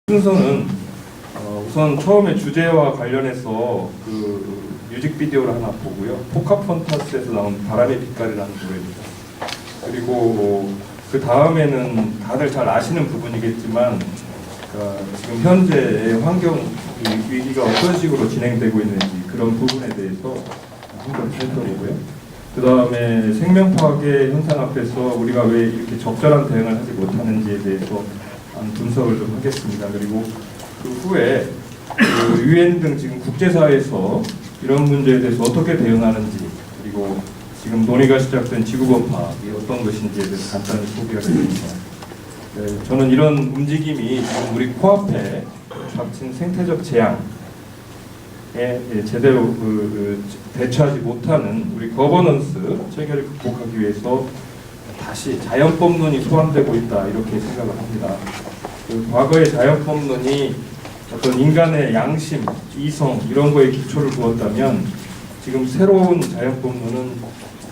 순서는 우선 처음에 주제와 관련해서 그 뮤직비디오를 하나 보고요. 포카폰타스에서 나온 바람의 빛깔이라는 노래입니다. 그리고 그 다음에는 다들 잘 아시는 부분이겠지만 지금 현재의 환경 위기가 어떤 식으로 진행되고 있는지 그런 부분에 대해서 한번 살펴보고요. 그 다음에 생명 파괴 현상 앞에서 우리가 왜 이렇게 적절한 대응을 하지 못하는지에 대해서 분석을 좀 하겠습니다. 그리고 그 후에 그 유엔 등 지금 국제사회에서 이런 문제에 대해서 어떻게 대응하는지, 그리고 지금 논의가 시작된 지구본파이 어떤 것인지에 대해서 간단히 소개하겠습니다. 저는 이런 움직임이 지금 우리 코앞에 닥친 생태적 재앙에 제대로 대처하지 못하는 우리 거버넌스 체계를 극복하기 위해서 다시 자연법론이 소환되고 있다, 이렇게 생각을 합니다. 과거의 자연법론이 어떤 인간의 양심, 이성 이런 거에 기초를 두었다면 지금 새로운 자연법론은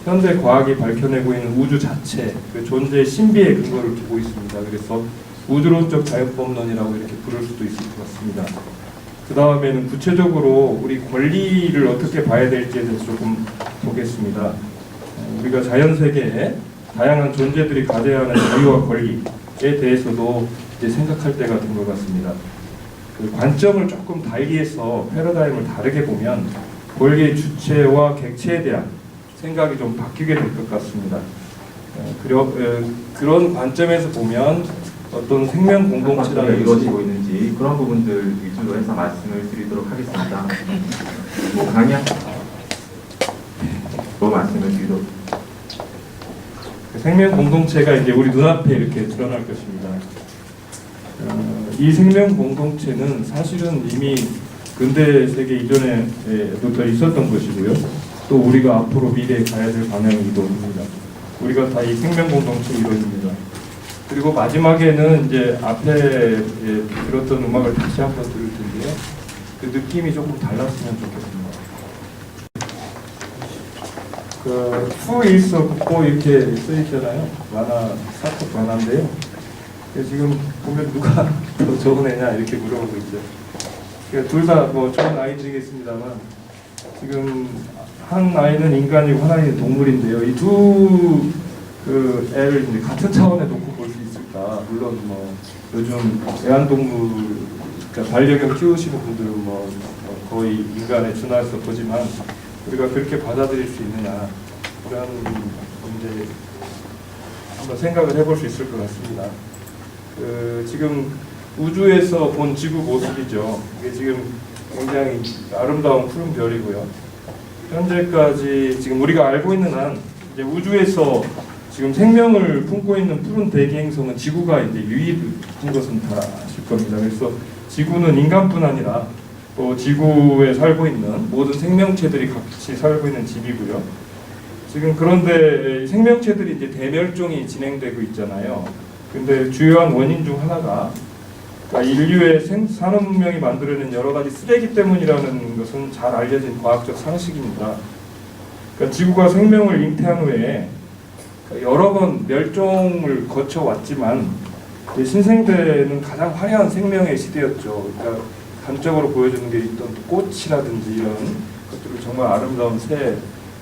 현대 과학이 밝혀내고 있는 우주 자체, 그 존재의 신비에 근거를 두고 있습니다. 그래서 우주론적 자연법론이라고 이렇게 부를 수도 있을 것 같습니다. 그 다음에는 구체적으로 우리 권리를 어떻게 봐야 될지에 대해서 조금 보겠습니다. 우리가 자연세계에 다양한 존재들이 가져야 하는 자유와 권리에 대해서도 이제 생각할 때가 된 것 같습니다. 그 관점을 조금 달리해서 패러다임을 다르게 보면 권리의 주체와 객체에 대한 생각이 좀 바뀌게 될 것 같습니다. 그런 관점에서 보면 어떤 생명 공동체라는 이루어지고 있는지 그런 부분들 위주로 해서 말씀을 드리도록 하겠습니다. 강의한 말씀을 드리도록. 생명 공동체가 이제 우리 눈앞에 이렇게 드러날 것입니다. 이 생명 공동체는 사실은 이미 근대 세계 이전에부터 있었던 것이고요. 또 우리가 앞으로 미래에 가야 될 방향이기도 합니다. 우리가 다 이 생명 공동체 이론입니다. 그리고 마지막에는 이제 앞에 들었던 음악을 다시 한번 들을 텐데요. 그 느낌이 조금 달랐으면 좋겠습니다. 그 후일서 국보 이렇게 쓰이잖아요. 만화 사토 만화인데요. 지금 보면 누가 더 좋은 애냐 이렇게 물어보고 있죠. 그러니까 둘 다 뭐 좋은 아이들이겠습니다만 지금 한 아이는 인간이고 한 아이는 동물인데요. 이 두 그 애를 이제 같은 차원에 놓고 볼 수 있을까? 물론 뭐 요즘 애완동물, 그러니까 반려견 키우시는 분들은 뭐 거의 인간에 준해서 보지만 우리가 그렇게 받아들일 수 있느냐, 이런 문제 한번 생각을 해볼 수 있을 것 같습니다. 지금 우주에서 본 지구 모습이죠. 이게 지금 굉장히 아름다운 푸른 별이고요. 현재까지 지금 우리가 알고 있는 한 이제 우주에서 지금 생명을 품고 있는 푸른 대기 행성은 지구가 이제 유일한 것은 다 아실 겁니다. 그래서 지구는 인간뿐 아니라 또 지구에 살고 있는 모든 생명체들이 같이 살고 있는 집이고요. 지금 그런데 생명체들이 이제 대멸종이 진행되고 있잖아요. 근데 주요한 원인 중 하나가 그러니까 인류의 산업문명이 만들어낸 여러 가지 쓰레기 때문이라는 것은 잘 알려진 과학적 상식입니다. 그러니까 지구가 생명을 잉태한 후에 여러 번 멸종을 거쳐왔지만 신생대는 가장 화려한 생명의 시대였죠. 그러니까 단적으로 보여주는 게 있던 꽃이라든지 이런 것들을 정말 아름다운 새,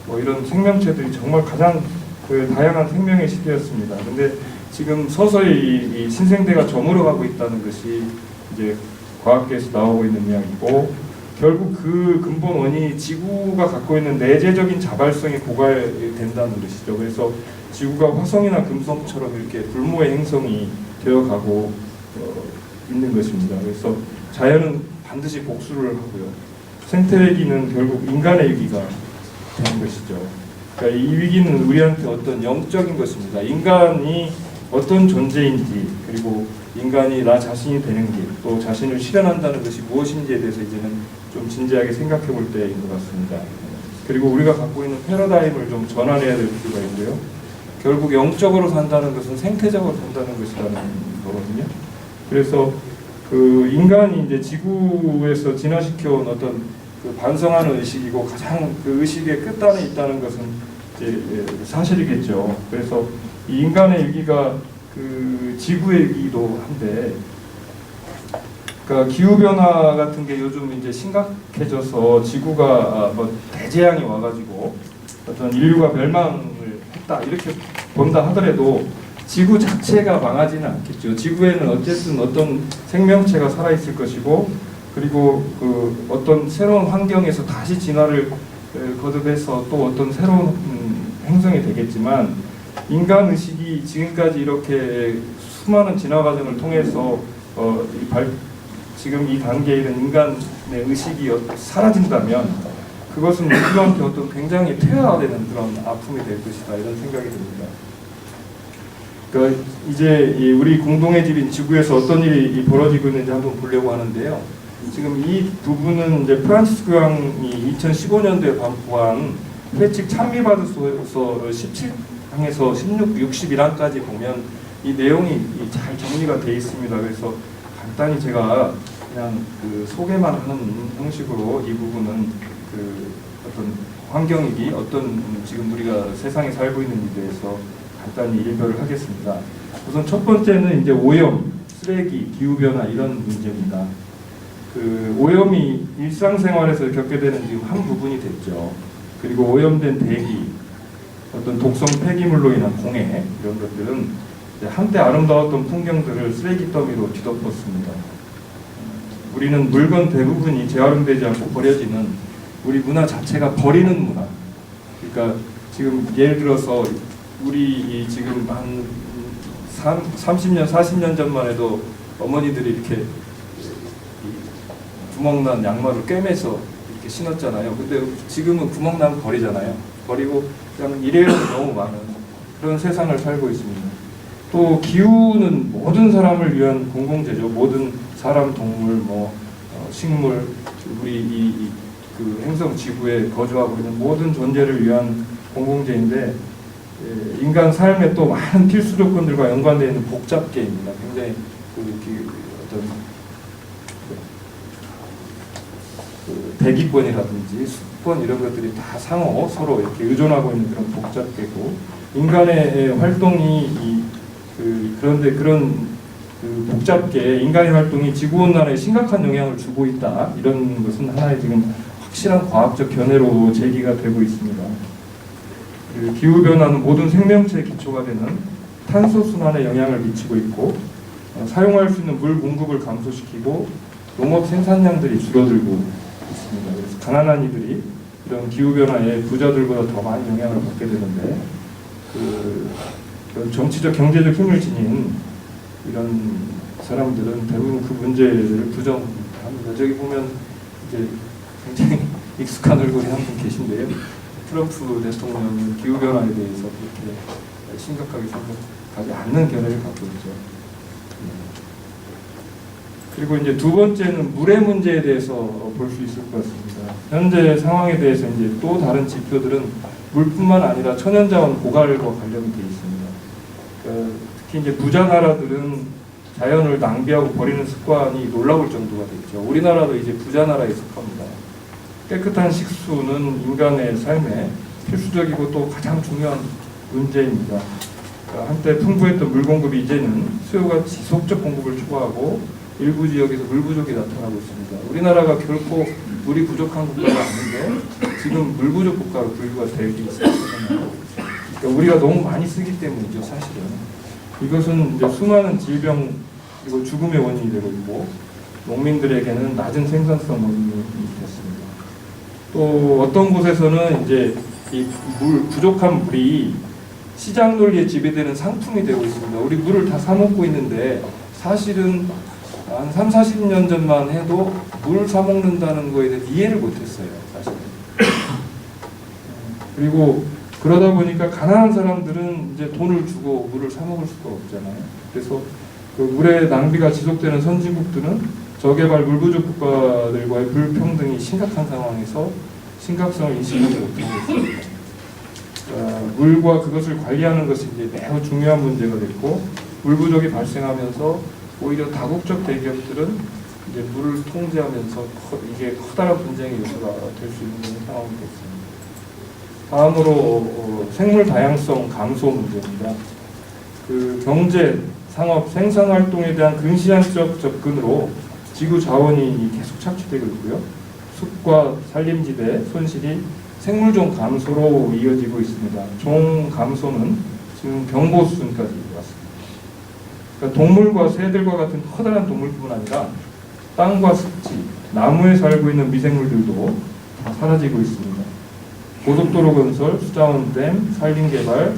뭐 이런 생명체들이 정말 가장 그 다양한 생명의 시대였습니다. 근데 지금 서서히 이 신생대가 저물어가고 있다는 것이 이제 과학계에서 나오고 있는 이야기고, 결국 그 근본 원인이 지구가 갖고 있는 내재적인 자발성이 고갈된다는 것이죠. 그래서 지구가 화성이나 금성처럼 이렇게 불모의 행성이 되어가고 있는 것입니다. 그래서 자연은 반드시 복수를 하고요. 생태위기는 결국 인간의 위기가 되는 것이죠. 그러니까 이 위기는 우리한테 어떤 영적인 것입니다. 인간이 어떤 존재인지, 그리고 인간이 나 자신이 되는 길, 또 자신을 실현한다는 것이 무엇인지에 대해서 이제는 좀 진지하게 생각해 볼 때인 것 같습니다. 그리고 우리가 갖고 있는 패러다임을 좀 전환해야 될 필요가 있고요. 결국 영적으로 산다는 것은 생태적으로 산다는 것이라는 거거든요. 그래서 그 인간이 이제 지구에서 진화시켜온 어떤 그 반성하는 의식이고, 가장 그 의식의 끝단에 있다는 것은 이제 사실이겠죠. 그래서 이 인간의 위기가 그 지구의 위기도 한데, 그러니까 기후 변화 같은 게 요즘 이제 심각해져서 지구가 뭐 대재앙이 와가지고 어떤 인류가 멸망을 했다 이렇게 본다 하더라도 지구 자체가 망하지는 않겠죠. 지구에는 어쨌든 어떤 생명체가 살아 있을 것이고, 그리고 그 어떤 새로운 환경에서 다시 진화를 거듭해서 또 어떤 새로운 행성이 되겠지만, 인간 의식이 지금까지 이렇게 수많은 진화 과정을 통해서 지금 이 단계에 이른 인간의 의식이 사라진다면 그것은 인류한테 어떤 굉장히 퇴화되는 그런 아픔이 될 것이다, 이런 생각이 듭니다. 그러니까 이제 우리 공동의 집인 지구에서 어떤 일이 벌어지고 있는지 한번 보려고 하는데요. 지금 이 부분은 이제 프란시스 교황이 2015년도에 발표한 회칙 찬미받으소서 17항에서 61항까지 보면 이 내용이 잘 정리가 되어 있습니다. 그래서 간단히 제가 그냥 그 소개만 하는 형식으로 이 부분은 그 어떤 환경이기, 어떤 지금 우리가 세상에 살고 있는지에 대해서 간단히 일별을 하겠습니다. 우선 첫 번째는 이제 오염, 쓰레기, 기후 변화 이런 문제입니다. 그 오염이 일상생활에서 겪게 되는 지금 한 부분이 됐죠. 그리고 오염된 대기, 어떤 독성 폐기물로 인한 공해 이런 것들은 이제 한때 아름다웠던 풍경들을 쓰레기 더미로 뒤덮었습니다. 우리는 물건 대부분이 재활용되지 않고 버려지는 우리 문화 자체가 버리는 문화. 그러니까 지금 예를 들어서 우리 지금 한 30년, 40년 전만 해도 어머니들이 이렇게 구멍난 양말을 꿰매서 이렇게 신었잖아요. 근데 지금은 구멍나면 버리잖아요. 버리고 그냥 일회용이 너무 많은 그런 세상을 살고 있습니다. 또 기후는 모든 사람을 위한 공공재죠. 모든 사람, 동물, 식물, 우리 그 행성 지구에 거주하고 있는 모든 존재를 위한 공공재인데, 인간 삶에 또 많은 필수 조건들과 연관되어 있는 복잡계입니다. 굉장히 대기권이라든지 수권 이런 것들이 다 상호 서로 이렇게 의존하고 있는 그런 복잡계고, 인간의 활동이 그런데 그런 복잡계 인간의 활동이 지구온난화에 심각한 영향을 주고 있다, 이런 것은 하나의 지금 확실한 과학적 견해로 제기가 되고 있습니다. 기후변화는 모든 생명체의 기초가 되는 탄소 순환에 영향을 미치고 있고, 사용할 수 있는 물 공급을 감소시키고 농업 생산량들이 줄어들고 있습니다. 그래서 가난한 이들이 이런 기후변화에 부자들보다 더 많이 영향을 받게 되는데, 정치적 경제적 힘을 지닌 이런 사람들은 대부분 그 문제를 부정합니다. 저기 보면 이제 굉장히 익숙한 얼굴이 한 분 계신데요. 트럼프 대통령은 기후변화에 대해서 그렇게 심각하게 생각하지 않는 견해를 갖고 있죠. 그리고 이제 두 번째는 물의 문제에 대해서 볼 수 있을 것 같습니다. 현재 상황에 대해서 이제 또 다른 지표들은 물뿐만 아니라 천연자원 고갈과 관련이 되어 있습니다. 특히 이제 부자 나라들은 자연을 낭비하고 버리는 습관이 놀라울 정도가 됐죠. 우리나라도 이제 부자 나라에 속합니다. 깨끗한 식수는 인간의 삶에 필수적이고 또 가장 중요한 문제입니다. 한때 풍부했던 물 공급이 이제는 수요가 지속적 공급을 추구하고 일부 지역에서 물 부족이 나타나고 있습니다. 우리나라가 결코 물이 부족한 국가가 아닌데 지금 물 부족 국가로 분류가 되기 시작했잖아요. 그러니까 우리가 너무 많이 쓰기 때문이죠, 사실은. 이것은 이제 수많은 질병 그리고 죽음의 원인이 되고 있고, 농민들에게는 낮은 생산성 원인이 됐습니다. 또 어떤 곳에서는 이제 이 부족한 물이 시장 논리에 지배되는 상품이 되고 있습니다. 우리 물을 다 사 먹고 있는데 사실은 한 3, 40년 전만 해도 물 사 먹는다는 거에 대해 이해를 못했어요, 사실은. 그리고 그러다 보니까 가난한 사람들은 이제 돈을 주고 물을 사 먹을 수가 없잖아요. 그래서 그 물의 낭비가 지속되는 선진국들은 저개발 물 부족 국가들과의 불평등이 심각한 상황에서 심각성을 인식하지 못하고 있습니다. 물과 그것을 관리하는 것이 이제 매우 중요한 문제가 됐고, 물 부족이 발생하면서 오히려 다국적 대기업들은 이제 물을 통제하면서 이게 커다란 분쟁의 요소가 될 수 있는 상황이 됐습니다. 다음으로 생물 다양성 감소 문제입니다. 그 경제, 상업, 생산 활동에 대한 근시안적 접근으로 지구 자원이 계속 착취되고 있고요. 숲과 산림지대 손실이 생물종 감소로 이어지고 있습니다. 종 감소는 지금 경고 수준까지 왔습니다. 그러니까 동물과 새들과 같은 커다란 동물뿐만 아니라 땅과 습지, 나무에 살고 있는 미생물들도 다 사라지고 있습니다. 고속도로 건설, 수자원 댐, 산림 개발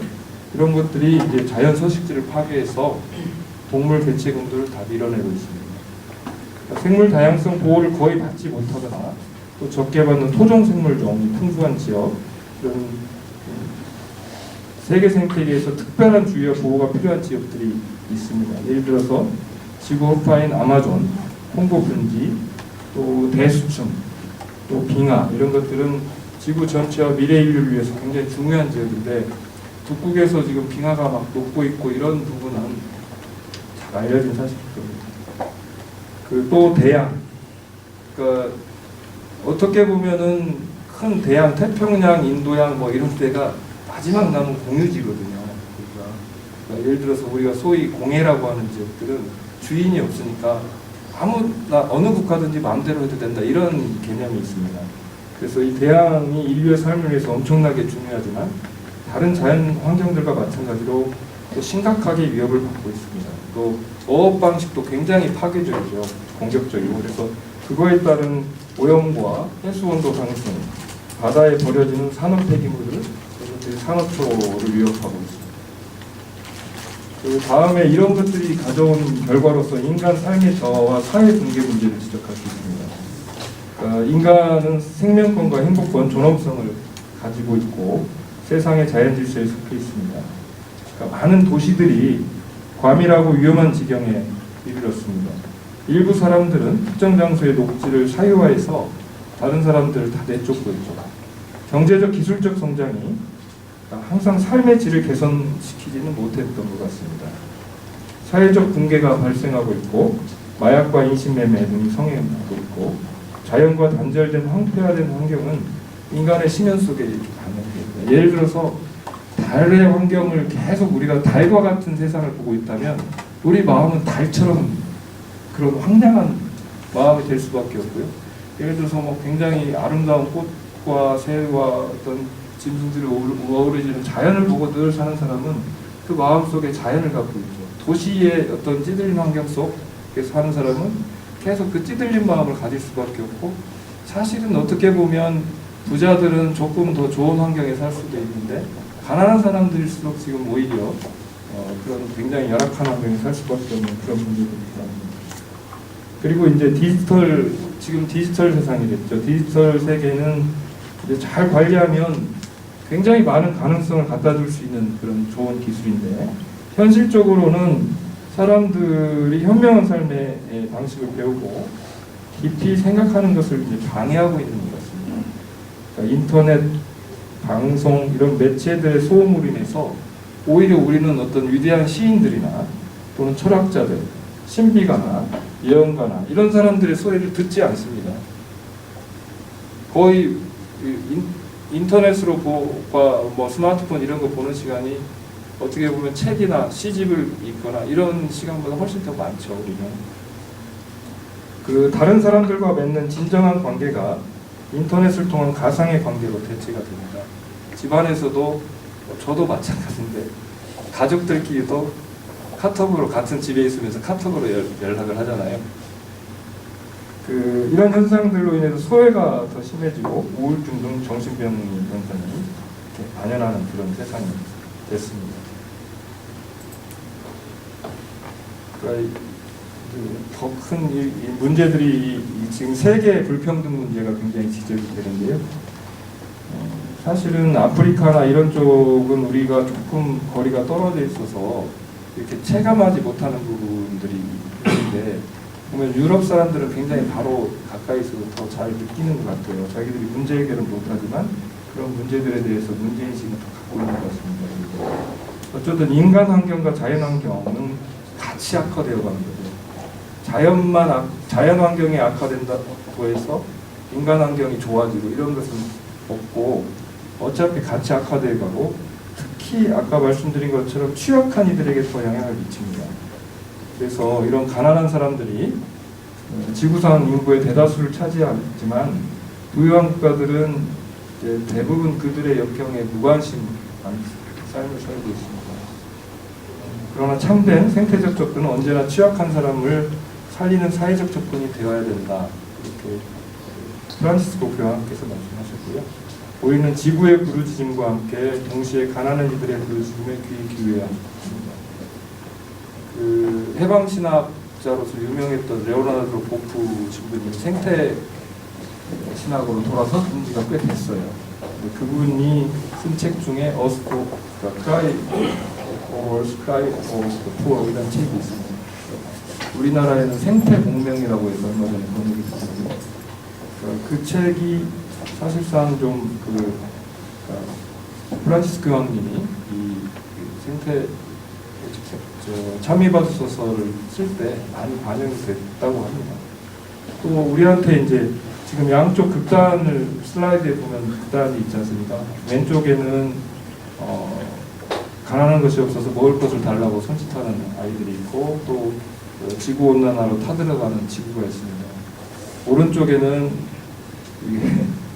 이런 것들이 이제 자연 서식지를 파괴해서 동물 개체군들을 다 밀어내고 있습니다. 그러니까 생물 다양성 보호를 거의 받지 못하거나 또 적게 받는 토종 생물종이 풍부한 지역, 이런 세계 생태계에서 특별한 주의와 보호가 필요한 지역들이 있습니다. 예를 들어서 지구 허파인 아마존, 콩고 분지, 또 대수층, 또 빙하 이런 것들은 지구 전체와 미래 인류를 위해서 굉장히 중요한 지역인데 북극에서 지금 빙하가 막 녹고 있고 이런 부분은 잘 알려진 사실일 겁니다. 또 대양, 그러니까 어떻게 보면은 큰 대양, 태평양, 인도양 뭐 이런 데가 마지막 남은 공유지거든요. 그러니까 예를 들어서 우리가 소위 공해라고 하는 지역들은 주인이 없으니까 어느 국가든지 마음대로 해도 된다 이런 개념이 있습니다. 그래서 이 대양이 인류의 삶을 위해서 엄청나게 중요하지만 다른 자연 환경들과 마찬가지로 또 심각하게 위협을 받고 있습니다. 또 어업 방식도 굉장히 파괴적이죠. 공격적이고 그래서 그거에 따른 오염과 해수 온도 상승, 바다에 버려지는 산업 폐기물을 이것들이 산업초를 위협하고 있습니다. 그 다음에 이런 것들이 가져온 결과로서 인간 삶의 저하와 사회 붕괴 문제를 지적할 수 있습니다. 그러니까 인간은 생명권과 행복권, 존엄성을 가지고 있고 세상의 자연 질서에 속해 있습니다. 그러니까 많은 도시들이 과밀하고 위험한 지경에 이르렀습니다. 일부 사람들은 특정 장소의 녹지를 사유화해서 다른 사람들을 다 내쫓고 있죠. 경제적, 기술적 성장이 항상 삶의 질을 개선시키지는 못했던 것 같습니다. 사회적 붕괴가 발생하고 있고 마약과 인신매매 등이 성행하고 있고 자연과 단절된 황폐화된 환경은 인간의 심연 속에 반영됩니다. 예를 들어서 달의 환경을 계속 우리가 달과 같은 세상을 보고 있다면 우리 마음은 달처럼 그런 황량한 마음이 될 수밖에 없고요. 예를 들어서 뭐 굉장히 아름다운 꽃과 새와 어떤 짐승들이 어우러지는 자연을 보고 늘 사는 사람은 그 마음속에 자연을 갖고 있죠. 도시의 어떤 찌들린 환경 속에 사는 사람은 계속 그 찌들린 마음을 가질 수밖에 없고 사실은 어떻게 보면 부자들은 조금 더 좋은 환경에 살 수도 있는데 가난한 사람들일수록 지금 오히려 그런 굉장히 열악한 환경에 살 수밖에 없는 그런 문제들이 있습니다. 그리고 이제 지금 디지털 세상이 됐죠. 디지털 세계는 이제 잘 관리하면 굉장히 많은 가능성을 갖다 줄 수 있는 그런 좋은 기술인데 현실적으로는 사람들이 현명한 삶의 방식을 배우고 깊이 생각하는 것을 이제 방해하고 있는 것 같습니다. 그러니까 인터넷, 방송 이런 매체들의 소음으로 인해서 오히려 우리는 어떤 위대한 시인들이나 또는 철학자들, 신비가나 예언가나 이런 사람들의 소리를 듣지 않습니다. 거의 인터넷으로 뭐 스마트폰 이런 거 보는 시간이 어떻게 보면 책이나 시집을 읽거나 이런 시간보다 훨씬 더 많죠. 우리는 그 다른 사람들과 맺는 진정한 관계가 인터넷을 통한 가상의 관계로 대체가 됩니다. 집안에서도 저도 마찬가지인데 가족들끼리도 카톡으로 같은 집에 있으면서 카톡으로 연락을 하잖아요. 이런 현상들로 인해서 소외가 더 심해지고 우울증 등 정신병 현상이 이렇게 만연하는 그런 세상이 됐습니다. 그러니까 더 큰 문제들이 지금 세계 불평등 문제가 굉장히 지적이 되는데요. 사실은 아프리카나 이런 쪽은 우리가 조금 거리가 떨어져 있어서 이렇게 체감하지 못하는 부분들이 있는데 보면 유럽 사람들은 굉장히 바로 가까이서 더 잘 느끼는 것 같아요. 자기들이 문제 해결은 못하지만 그런 문제들에 대해서 문제인식을 더 갖고 있는 것 같습니다. 어쨌든 인간 환경과 자연 환경은 같이 악화되어 가는 거죠. 자연 환경이 악화된다고 해서 인간 환경이 좋아지고 이런 것은 없고 어차피 같이 악화되어 가고 특히 아까 말씀드린 것처럼 취약한 이들에게 더 영향을 미칩니다. 그래서 이런 가난한 사람들이 지구상 인구의 대다수를 차지하지만 부유한 국가들은 이제 대부분 그들의 역경에 무관심한 삶을 살고 있습니다. 그러나 참된 생태적 접근은 언제나 취약한 사람을 살리는 사회적 접근이 되어야 된다. 이렇게 프란시스코 교황께서 말씀하셨고요. 우리는 지구의 부르짖음과 함께 동시에 가난한 이들의 부르짖음에 귀 기울여야 합니다. 그 해방신학자로서 유명했던 레오나르도 보프 신부님 생태 신학으로 돌아선 지가 꽤 됐어요. 그분이 쓴 책 중에 Us Cry or Cry for the Poor 이라는 책이 있습니다. 우리나라에는 생태 공명이라고 해서 얼마 전에 번역이 됐거든요. 그 책이 사실상 좀 프란시스코 교황님이 이 생태 참의받으소서를 쓸 때 많이 반영이 됐다고 합니다. 또 우리한테 이제 지금 양쪽 극단을 슬라이드에 보면 극단이 있지 않습니까? 왼쪽에는 가난한 것이 없어서 먹을 것을 달라고 손짓하는 아이들이 있고 또 지구온난화로 타들어가는 지구가 있습니다. 오른쪽에는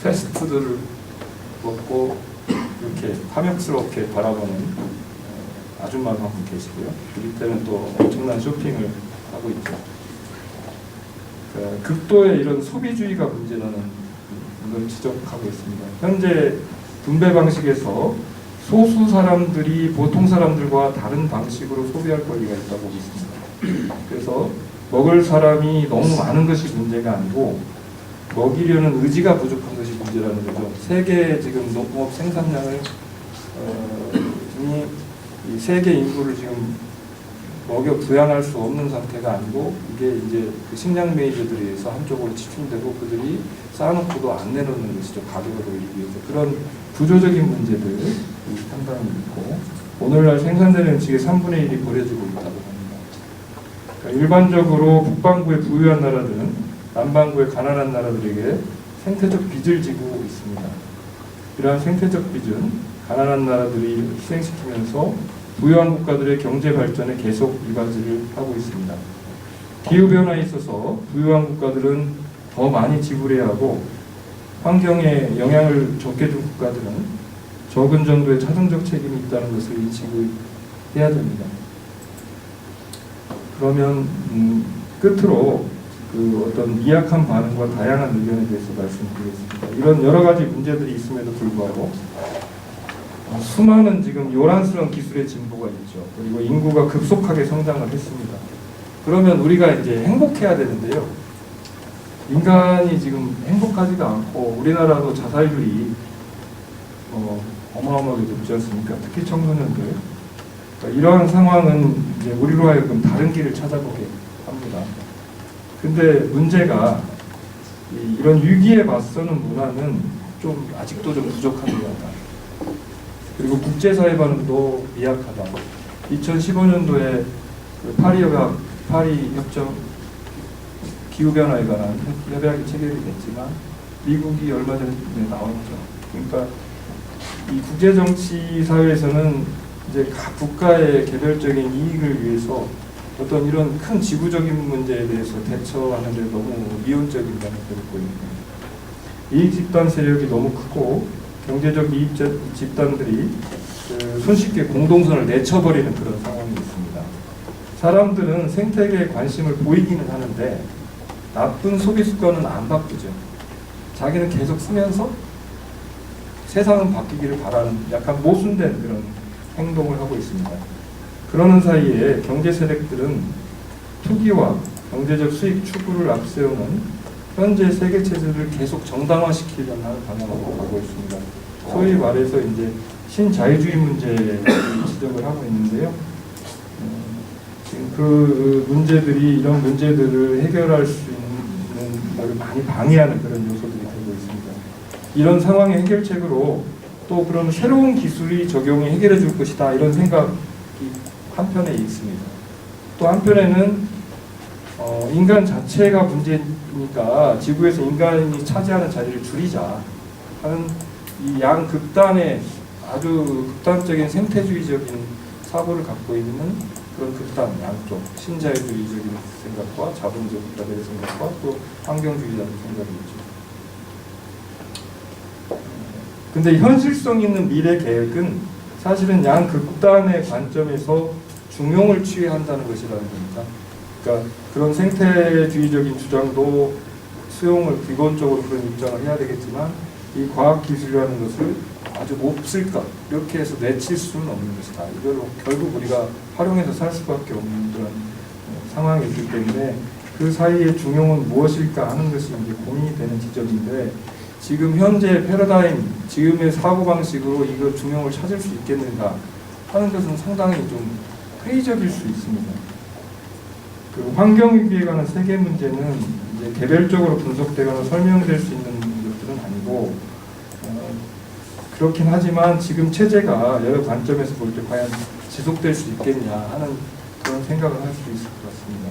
패스트푸드를 먹고 이렇게 탐욕스럽게 바라보는 아줌마도 한 분 계시고요. 그 밑에는 또 엄청난 쇼핑을 하고 있죠. 극도의 이런 소비주의가 문제라는 걸 지적하고 있습니다. 현재 분배 방식에서 소수 사람들이 보통 사람들과 다른 방식으로 소비할 권리가 있다고 믿습니다. 그래서 먹을 사람이 너무 많은 것이 문제가 아니고 먹이려는 의지가 부족한 것이 문제라는 거죠. 세계 지금 농업 생산량을 이 세계 인구를 지금 먹여 부양할 수 없는 상태가 아니고 이게 이제 그 식량 메이저들에 의해서 한쪽으로 집중되고 그들이 쌓아놓고도 안 내놓는 것이죠. 가격을 올리기 위해서. 그런 구조적인 문제들이 상당히 있고 오늘날 생산되는 음식의 3분의 1이 버려지고 있다고 합니다. 그러니까 일반적으로 북반구의 부유한 나라들은 남반구의 가난한 나라들에게 생태적 빚을 지고 있습니다. 이러한 생태적 빚은 가난한 나라들이 희생시키면서 부유한 국가들의 경제 발전에 계속 이바지를 하고 있습니다. 기후변화에 있어서 부유한 국가들은 더 많이 지불해야 하고 환경에 영향을 적게 준 국가들은 적은 정도의 차등적 책임이 있다는 것을 인식을 해야 됩니다. 그러면 끝으로 그 어떤 미약한 반응과 다양한 의견에 대해서 말씀드리겠습니다. 이런 여러 가지 문제들이 있음에도 불구하고 수많은 지금 요란스러운 기술의 진보가 있죠. 그리고 인구가 급속하게 성장을 했습니다. 그러면 우리가 이제 행복해야 되는데요. 인간이 지금 행복하지가 않고 우리나라도 자살률이 어마어마하게 높지 않습니까? 특히 청소년들. 그러니까 이러한 상황은 이제 우리로 하여금 다른 길을 찾아보게 합니다. 근데 문제가 이런 위기에 맞서는 문화는 좀 아직도 좀 부족한 것 같다. 그리고 국제사회 반응도 미약하다. 2015년도에 파리 협정 기후변화에 관한 협약이 체결이 됐지만 미국이 얼마 전에 나왔죠. 그러니까 이 국제정치 사회에서는 이제 각 국가의 개별적인 이익을 위해서 어떤 이런 큰 지구적인 문제에 대해서 대처하는 데 너무 미온적인 감을 보이고 있는 거예요. 이익 집단 세력이 너무 크고 경제적 이익 집단들이 손쉽게 공동선을 내쳐버리는 그런 상황이 있습니다. 사람들은 생태계에 관심을 보이기는 하는데 나쁜 소비 습관은 안 바꾸죠. 자기는 계속 쓰면서 세상은 바뀌기를 바라는 약간 모순된 그런 행동을 하고 있습니다. 그러는 사이에 경제 세력들은 투기와 경제적 수익 추구를 앞세우는 현재 세계 체제를 계속 정당화시키려는 방향으로 가고 있습니다. 소위 말해서 이제 신자유주의 문제를 지적을 하고 있는데요. 지금 그 문제들이 이런 문제들을 해결할 수 있는 걸 많이 방해하는 그런 요소들이 되고 있습니다. 이런 상황의 해결책으로 또 그런 새로운 기술이 적용이 해결해 줄 것이다 이런 생각이 한편에 있습니다. 또 한편에는 인간 자체가 문제니까 지구에서 인간이 차지하는 자리를 줄이자 하는 이 양극단의 아주 극단적인 생태주의적인 사고를 갖고 있는 그런 극단 양쪽, 신자유주의적인 생각과 자본주의자들의 생각과 또 환경주의자들의 생각이 있죠. 근데 현실성 있는 미래 계획은 사실은 양 극단의 관점에서 중용을 취해한다는 것이라는 겁니다. 그러니까 그런 생태주의적인 주장도 수용을 기본적으로 그런 입장을 해야 되겠지만 이 과학기술이라는 것을 아주 몹쓸 것 이렇게 해서 내칠 수는 없는 것이다. 이걸로 결국 우리가 활용해서 살 수밖에 없는 그런 상황이 있기 때문에 그 사이의 중용은 무엇일까 하는 것이 이제 고민이 되는 지점인데 지금 현재 패러다임, 지금의 사고방식으로 이걸 중용을 찾을 수 있겠는가 하는 것은 상당히 좀 회의적일 수 있습니다. 그 환경위기에 관한 세계 문제는 이제 개별적으로 분석되거나 설명될 수 있는 것들은 아니고 그렇긴 하지만 지금 체제가 여러 관점에서 볼 때 과연 지속될 수 있겠냐 하는 그런 생각을 할 수 있을 것 같습니다.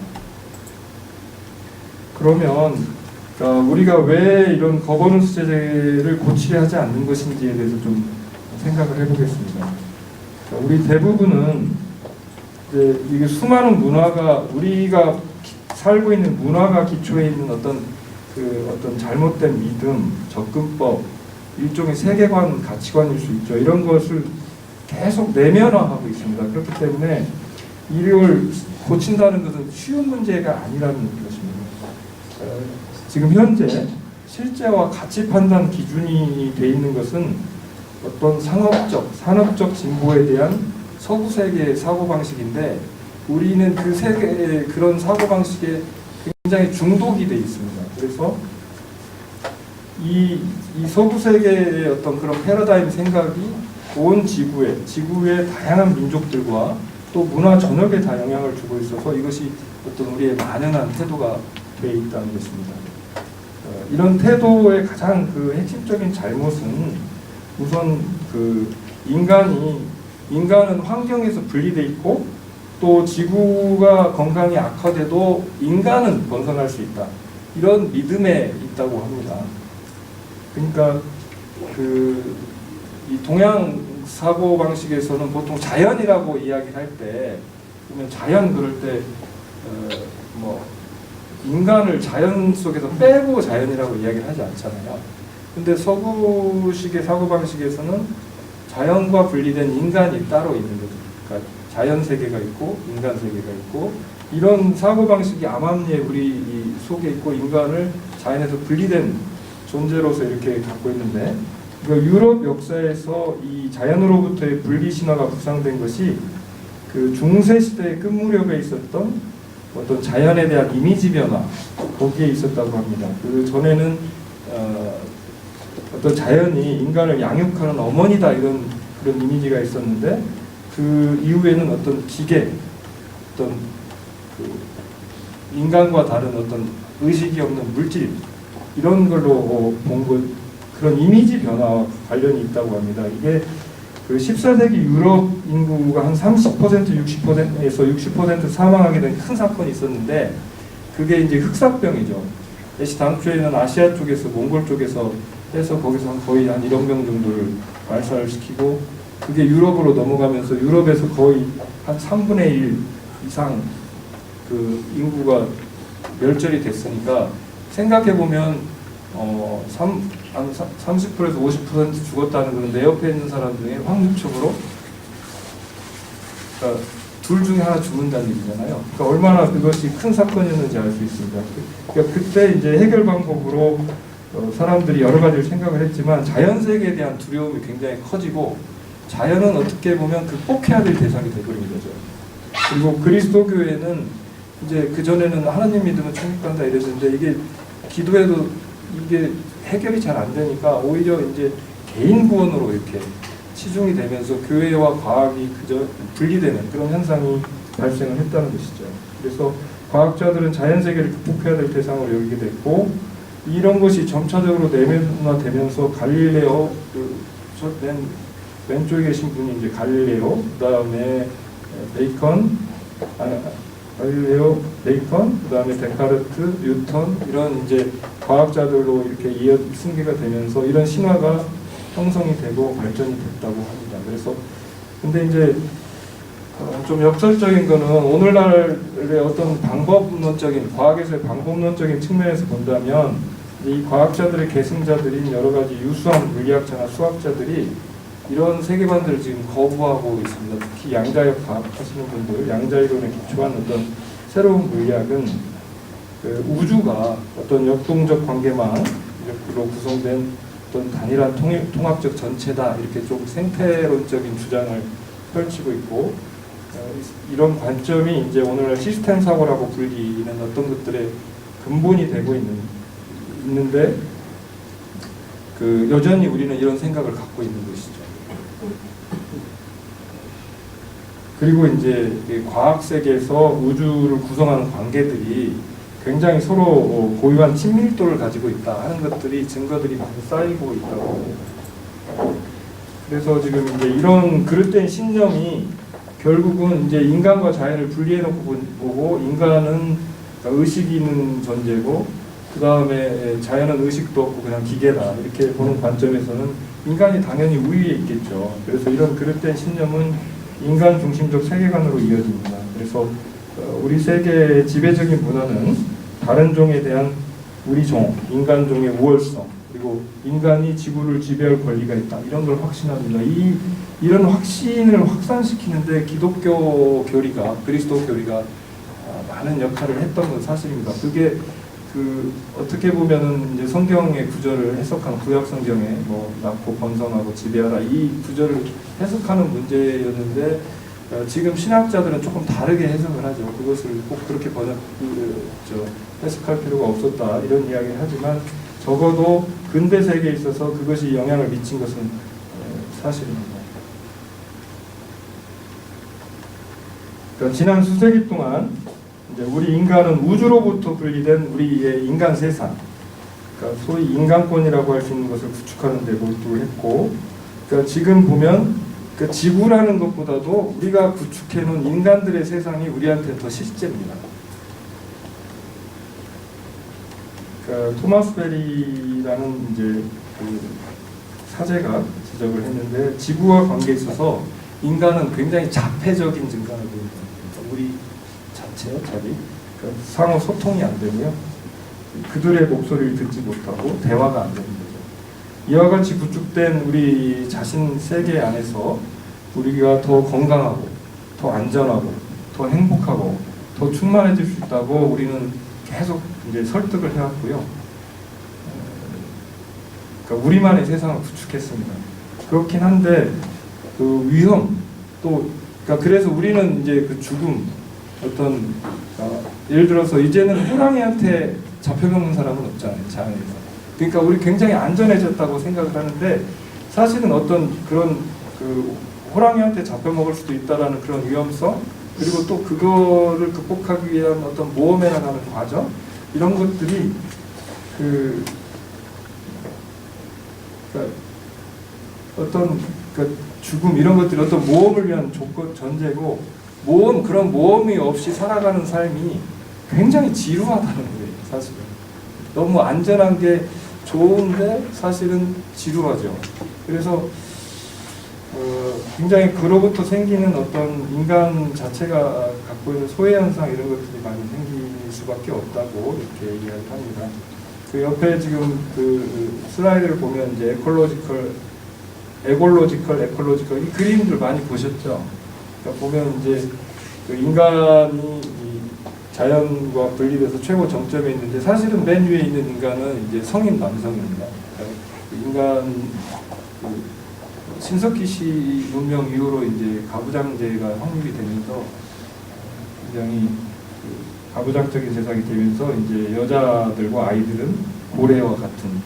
그러면 우리가 왜 이런 거버넌스 제재를 고치려 하지 않는 것인지에 대해서 좀 생각을 해보겠습니다. 우리 대부분은 이제 이게 수많은 문화가 우리가 살고 있는 문화가 기초에 있는 어떤 잘못된 믿음, 접근법, 일종의 세계관, 가치관일 수 있죠. 이런 것을 계속 내면화하고 있습니다. 그렇기 때문에 이걸 고친다는 것은 쉬운 문제가 아니라는 것입니다. 지금 현재 실제와 가치 판단 기준이 돼 있는 것은 어떤 산업적 진보에 대한 서구 세계의 사고방식인데 우리는 그 세계의 그런 사고방식에 굉장히 중독이 돼 있습니다. 그래서 이 서구 세계의 어떤 그런 패러다임 생각이 온 지구의 다양한 민족들과 또 문화 전역에 다 영향을 주고 있어서 이것이 어떤 우리의 만연한 태도가 되어 있다는 것입니다. 이런 태도의 가장 그 핵심적인 잘못은 우선 그 인간은 환경에서 분리돼 있고 또 지구가 건강이 악화돼도 인간은 번성할 수 있다. 이런 믿음에 있다고 합니다. 그러니까 이 동양 사고 방식에서는 보통 자연이라고 이야기할 때 보면 자연 그럴 때 인간을 자연 속에서 빼고 자연이라고 이야기를 하지 않잖아요. 근데 서구식의 사고방식에서는 자연과 분리된 인간이 따로 있는 거죠. 그러니까 자연 세계가 있고 인간 세계가 있고 이런 사고방식이 암암리에 우리 이 속에 있고 인간을 자연에서 분리된 존재로서 이렇게 갖고 있는데 유럽 역사에서 이 자연으로부터의 분리 신화가 구상된 것이 그 중세 시대의 끝무렵에 있었던 어떤 자연에 대한 이미지 변화 거기에 있었다고 합니다. 그 전에는 어떤 자연이 인간을 양육하는 어머니다 이런 그런 이미지가 있었는데 그 이후에는 어떤 기계, 어떤 인간과 다른 어떤 의식이 없는 물질 이런 걸로 본 그런 이미지 변화와 관련이 있다고 합니다. 이게 그 14세기 유럽 인구가 한 30% 60%에서 60% 사망하게 된 큰 사건이 있었는데 그게 이제 흑사병이죠. 당초에는 아시아 쪽에서 몽골 쪽에서 해서 거기서 거의 한 1억 명 정도를 발사를 시키고 그게 유럽으로 넘어가면서 유럽에서 거의 한 3분의 1 이상 그 인구가 멸절이 됐으니까 생각해 보면 30%에서 50% 죽었다는 건 내 옆에 있는 사람 중에 확률적으로 그러니까 둘 중에 하나 죽는다는 얘기잖아요. 그러니까 얼마나 그것이 큰 사건이었는지 알 수 있습니다. 그러니까 그때 이제 해결 방법으로 사람들이 여러 가지를 생각을 했지만 자연 세계에 대한 두려움이 굉장히 커지고 자연은 어떻게 보면 극복해야 될 대상이 되어버린 거죠. 그리고 그리스도교회는 이제 그 전에는 하나님 믿으면 천국 간다 이랬는데 이게 기도해도 이게 해결이 잘 안 되니까 오히려 이제 개인 구원으로 이렇게 치중이 되면서 교회와 과학이 그저 분리되는 그런 현상이 발생을 했다는 것이죠. 그래서 과학자들은 자연 세계를 극복해야 될 대상으로 여기게 됐고 이런 것이 점차적으로 내면화되면서 갈릴레오 왼쪽에 계신 분이 이제 갈릴레오, 그다음에 갈릴레오, 베이컨, 그다음에 데카르트, 뉴턴 이런 이제 과학자들로 이렇게 승계가 되면서 이런 신화가 형성이 되고 발전이 됐다고 합니다. 그래서 근데 이제 좀 역설적인 거는 오늘날의 어떤 방법론적인 과학에서의 방법론적인 측면에서 본다면 이 과학자들의 계승자들인 여러 가지 유수한 물리학자나 수학자들이 이런 세계관들을 지금 거부하고 있습니다. 특히 양자역 과학하시는 분들, 양자이론에 기초한 어떤 새로운 물리학은 그 우주가 어떤 역동적 관계망으로 구성된 어떤 단일한 통합적 전체다, 이렇게 좀 생태론적인 주장을 펼치고 있고, 이런 관점이 이제 오늘날 시스템 사고라고 불리는 어떤 것들의 근본이 되고 있는데 그 여전히 우리는 이런 생각을 갖고 있는 것이죠. 그리고 이제 과학 세계에서 우주를 구성하는 관계들이 굉장히 서로 고유한 친밀도를 가지고 있다 하는 것들이 증거들이 많이 쌓이고 있다고. 그래서 지금 이제 이런 그릇된 신념이 결국은 이제 인간과 자연을 분리해놓고 보고, 인간은 의식이 있는 존재고 그 다음에 자연은 의식도 없고 그냥 기계다, 이렇게 보는 관점에서는 인간이 당연히 우위에 있겠죠. 그래서 이런 그릇된 신념은 인간 중심적 세계관으로 이어집니다. 그래서 우리 세계의 지배적인 문화는 다른 종에 대한 우리 종, 인간 종의 우월성, 그리고 인간이 지구를 지배할 권리가 있다, 이런 걸 확신합니다. 이런 확신을 확산시키는데 기독교 교리가, 그리스도 교리가 많은 역할을 했던 건 사실입니다. 그게 어떻게 보면은 이제 성경의 구절을 해석한 구약 성경에 뭐 낳고 번성하고 지배하라, 이 구절을 해석하는 문제였는데 지금 신학자들은 조금 다르게 해석을 하죠. 그것을 꼭 그렇게 해석할 필요가 없었다, 이런 이야기를 하지만 적어도 근대 세계에 있어서 그것이 영향을 미친 것은 사실입니다. 그러니까 지난 수세기 동안 이제 우리 인간은 우주로부터 분리된 우리의 인간 세상, 그러니까 소위 인간권이라고 할 수 있는 것을 구축하는 데 몰두를 했고, 그러니까 지금 보면 그 지구라는 것보다도 우리가 구축해놓은 인간들의 세상이 우리한테 더 실제입니다. 그러니까 토마스 베리라는 이제 그 사제가 지적을 했는데, 지구와 관계에 있어서 인간은 굉장히 자폐적인 증가를 보입니다. 그러니까 우리 자기 그러니까 상호 소통이 안 되고요, 그들의 목소리를 듣지 못하고 대화가 안 되는 거죠. 이와 같이 구축된 우리 자신 세계 안에서 우리가 더 건강하고 더 안전하고 더 행복하고 더 충만해질 수 있다고 우리는 계속 이제 설득을 해왔고요. 그러니까 우리만의 세상을 구축했습니다. 그렇긴 한데 그 위험 또 그러니까 그래서 우리는 이제 그 죽음, 어떤 예를 들어서 이제는 호랑이한테 잡혀먹는 사람은 없잖아요, 자연에서. 그러니까 우리 굉장히 안전해졌다고 생각을 하는데, 사실은 어떤 그런 그 호랑이한테 잡혀먹을 수도 있다라는 그런 위험성, 그리고 또 그거를 극복하기 위한 어떤 모험에 나가는 과정, 이런 것들이 그러니까 어떤 그 죽음, 이런 것들이 어떤 모험을 위한 조건, 전제고, 그런 모험이 없이 살아가는 삶이 굉장히 지루하다는 거예요, 사실은. 너무 안전한 게 좋은데 사실은 지루하죠. 그래서 굉장히 그로부터 생기는 어떤 인간 자체가 갖고 있는 소외현상, 이런 것들이 많이 생길 수밖에 없다고 이렇게 이야기를 합니다. 그 옆에 지금 그 슬라이드를 보면 이제 에콜로지컬 이 그림들 많이 보셨죠? 그러니까 보면 이제 그 인간이 이 자연과 분리돼서 최고 정점에 있는데, 사실은 맨 위에 있는 인간은 이제 성인 남성입니다. 그러니까 인간 신석기 시 문명 이후로 이제 가부장제가 확립이 되면서 굉장히 가부장적인 세상이 되면서 이제 여자들과 아이들은 고래와 같은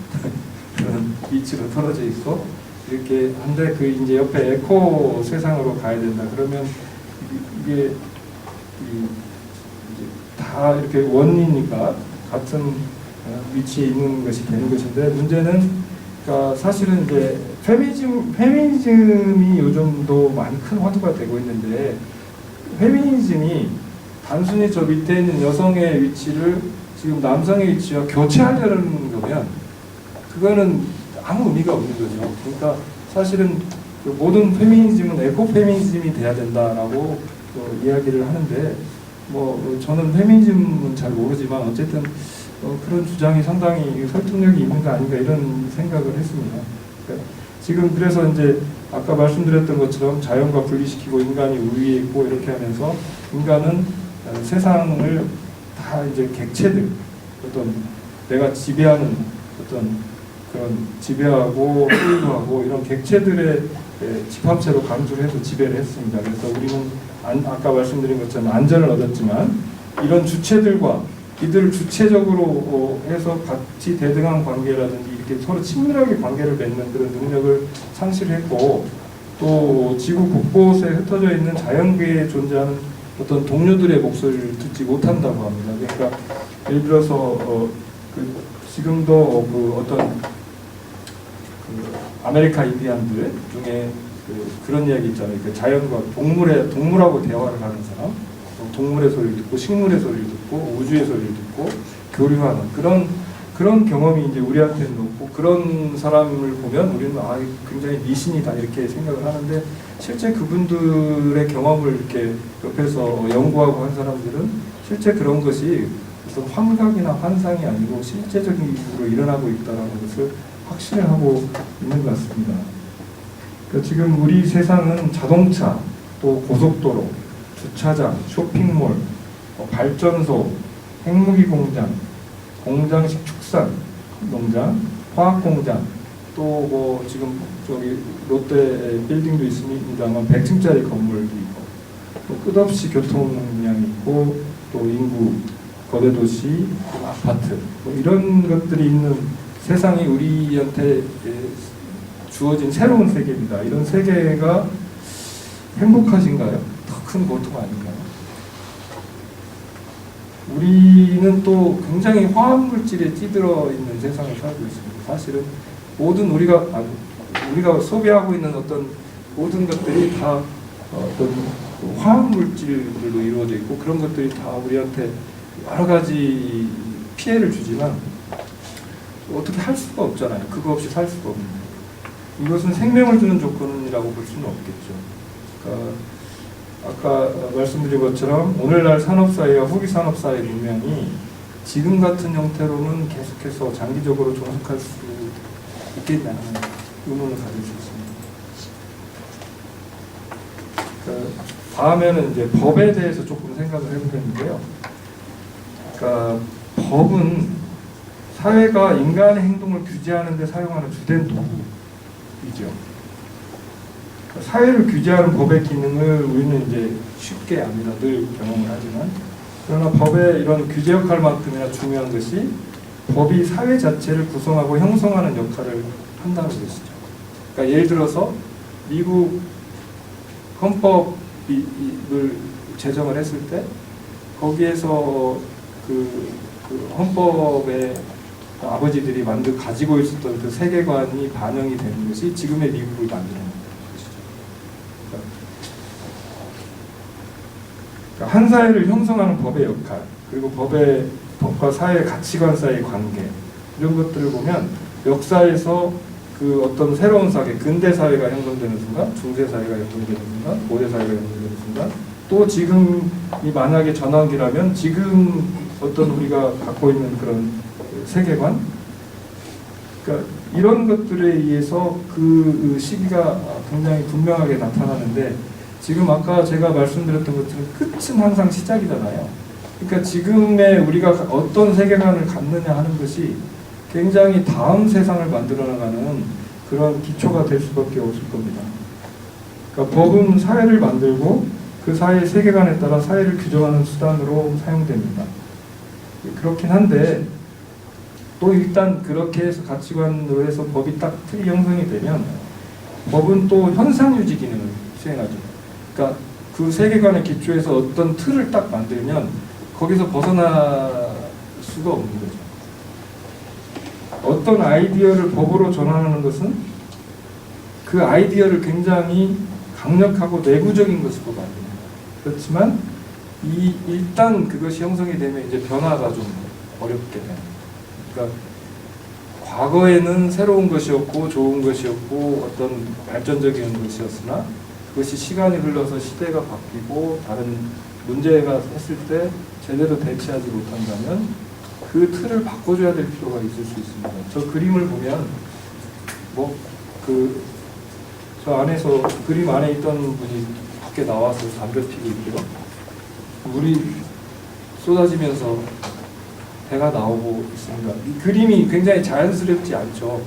그런 위치로 떨어져 있고, 이렇게 한데 그 이제 옆에 에코 세상으로 가야 된다 그러면 이게 이제 다 이렇게 원이니까 같은 위치에 있는 것이 되는 것인데, 문제는 그러니까 사실은 이제 페미니즘이 요즘도 많이 큰 화두가 되고 있는데, 페미니즘이 단순히 저 밑에 있는 여성의 위치를 지금 남성의 위치와 교체하려는 거면 그거는 아무 의미가 없는 거죠. 그러니까 사실은 그 모든 페미니즘은 에코페미니즘이 돼야 된다라고 이야기를 하는데 저는 페미니즘은 잘 모르지만 어쨌든 그런 주장이 상당히 설득력이 있는 거 아닌가 이런 생각을 했습니다. 그러니까 지금 그래서 이제 아까 말씀드렸던 것처럼 자연과 분리시키고 인간이 우위에 있고 이렇게 하면서 인간은 세상을 다 이제 객체들, 어떤 내가 지배하는 어떤 그런 지배하고 소유하고 이런 객체들의 집합체로 강조를 해서 지배를 했습니다. 그래서 우리는 아까 말씀드린 것처럼 안전을 얻었지만 이런 주체들과 이들을 주체적으로 해서 같이 대등한 관계라든지 이렇게 서로 친밀하게 관계를 맺는 그런 능력을 상실했고, 또 지구 곳곳에 흩어져 있는 자연계에 존재하는 어떤 동료들의 목소리를 듣지 못한다고 합니다. 그러니까 예를 들어서 지금도 어떤 아메리카 인디안들 중에 그런 이야기 있잖아요. 자연과 동물하고 대화를 하는 사람, 동물의 소리를 듣고 식물의 소리를 듣고 우주의 소리를 듣고 교류하는 그런 경험이 이제 우리한테는 없고, 그런 사람을 보면 우리는 굉장히 미신이다 이렇게 생각을 하는데, 실제 그분들의 경험을 이렇게 옆에서 연구하고 한 사람들은 실제 그런 것이 어떤 환각이나 환상이 아니고 실제적으로 일어나고 있다는 것을 확신을 하고 있는 것 같습니다. 그러니까 지금 우리 세상은 자동차, 또 고속도로, 주차장, 쇼핑몰, 발전소, 핵무기 공장, 공장식 축산 농장, 화학 공장, 또 지금 저기 롯데 빌딩도 있습니다만 100층짜리 건물도 있고, 또 끝없이 교통량이 있고, 또 인구, 거대 도시, 아파트, 이런 것들이 있는 세상이 우리한테 주어진 새로운 세계입니다. 이런 세계가 행복하신가요? 더 큰 고통 아닌가요? 우리는 또 굉장히 화학물질에 찌들어 있는 세상을 살고 있습니다. 사실은 모든 우리가 소비하고 있는 어떤 모든 것들이 다 어떤 화학물질들로 이루어져 있고, 그런 것들이 다 우리한테 여러 가지 피해를 주지만 어떻게 할 수가 없잖아요. 그거 없이 살 수가 없는. 이것은 생명을 주는 조건이라고 볼 수는 없겠죠. 그러니까 아까 말씀드린 것처럼 오늘날 산업사회와 후기 산업사회 문명이 지금 같은 형태로는 계속해서 장기적으로 존속할 수 있겠냐는 의문을 가질 수 있습니다. 그러니까 다음에는 이제 법에 대해서 조금 생각을 해보겠는데요. 그러니까 법은 사회가 인간의 행동을 규제하는 데 사용하는 주된 도구이죠. 사회를 규제하는 법의 기능을 우리는 이제 쉽게 압니다. 늘 경험을 하지만, 그러나 법의 이런 규제 역할만큼이나 중요한 것이 법이 사회 자체를 구성하고 형성하는 역할을 한다는 것이죠. 그러니까 예를 들어서 미국 헌법을 제정을 했을 때 거기에서 그 헌법에 아버지들이 가지고 있었던 그 세계관이 반영이 되는 것이 지금의 미국을 만드는 것이죠. 그러니까 한 사회를 형성하는 법의 역할, 그리고 법과 사회의 가치관 사이의 관계, 이런 것들을 보면 역사에서 그 어떤 새로운 사회, 근대 사회가 형성되는 순간, 중세 사회가 형성되는 순간, 고대 사회가 형성되는 순간, 또 지금이 만약에 전환기라면 지금 어떤 우리가 갖고 있는 그런 세계관, 그러니까 이런 것들에 의해서 그 시기가 굉장히 분명하게 나타나는데, 지금 아까 제가 말씀드렸던 것처럼 끝은 항상 시작이잖아요. 그러니까 지금의 우리가 어떤 세계관을 갖느냐 하는 것이 굉장히 다음 세상을 만들어 나가는 그런 기초가 될 수밖에 없을 겁니다. 그러니까 법은 사회를 만들고 그 사회의 세계관에 따라 사회를 규정하는 수단으로 사용됩니다. 그렇긴 한데, 또 일단 그렇게 해서 가치관으로 해서 법이 딱 틀이 형성이 되면 법은 또 현상유지 기능을 수행하죠. 그러니까 그 세계관의 기초에서 어떤 틀을 딱 만들면 거기서 벗어날 수가 없는 거죠. 어떤 아이디어를 법으로 전환하는 것은 그 아이디어를 굉장히 강력하고 내구적인 것으로 만듭니다. 그렇지만 일단 그것이 형성이 되면 이제 변화가 좀 어렵게 돼요. 그러니까 과거에는 새로운 것이었고 좋은 것이었고 어떤 발전적인 것이었으나 그것이 시간이 흘러서 시대가 바뀌고 다른 문제가 했을 때 제대로 대처하지 못한다면 그 틀을 바꿔줘야 될 필요가 있을 수 있습니다. 저 그림을 보면 저 안에서 그림 안에 있던 분이 밖에 나와서 담배 피고 있고요. 물이 쏟아지면서 배가 나오고 있습니다. 이 그림이 굉장히 자연스럽지 않죠.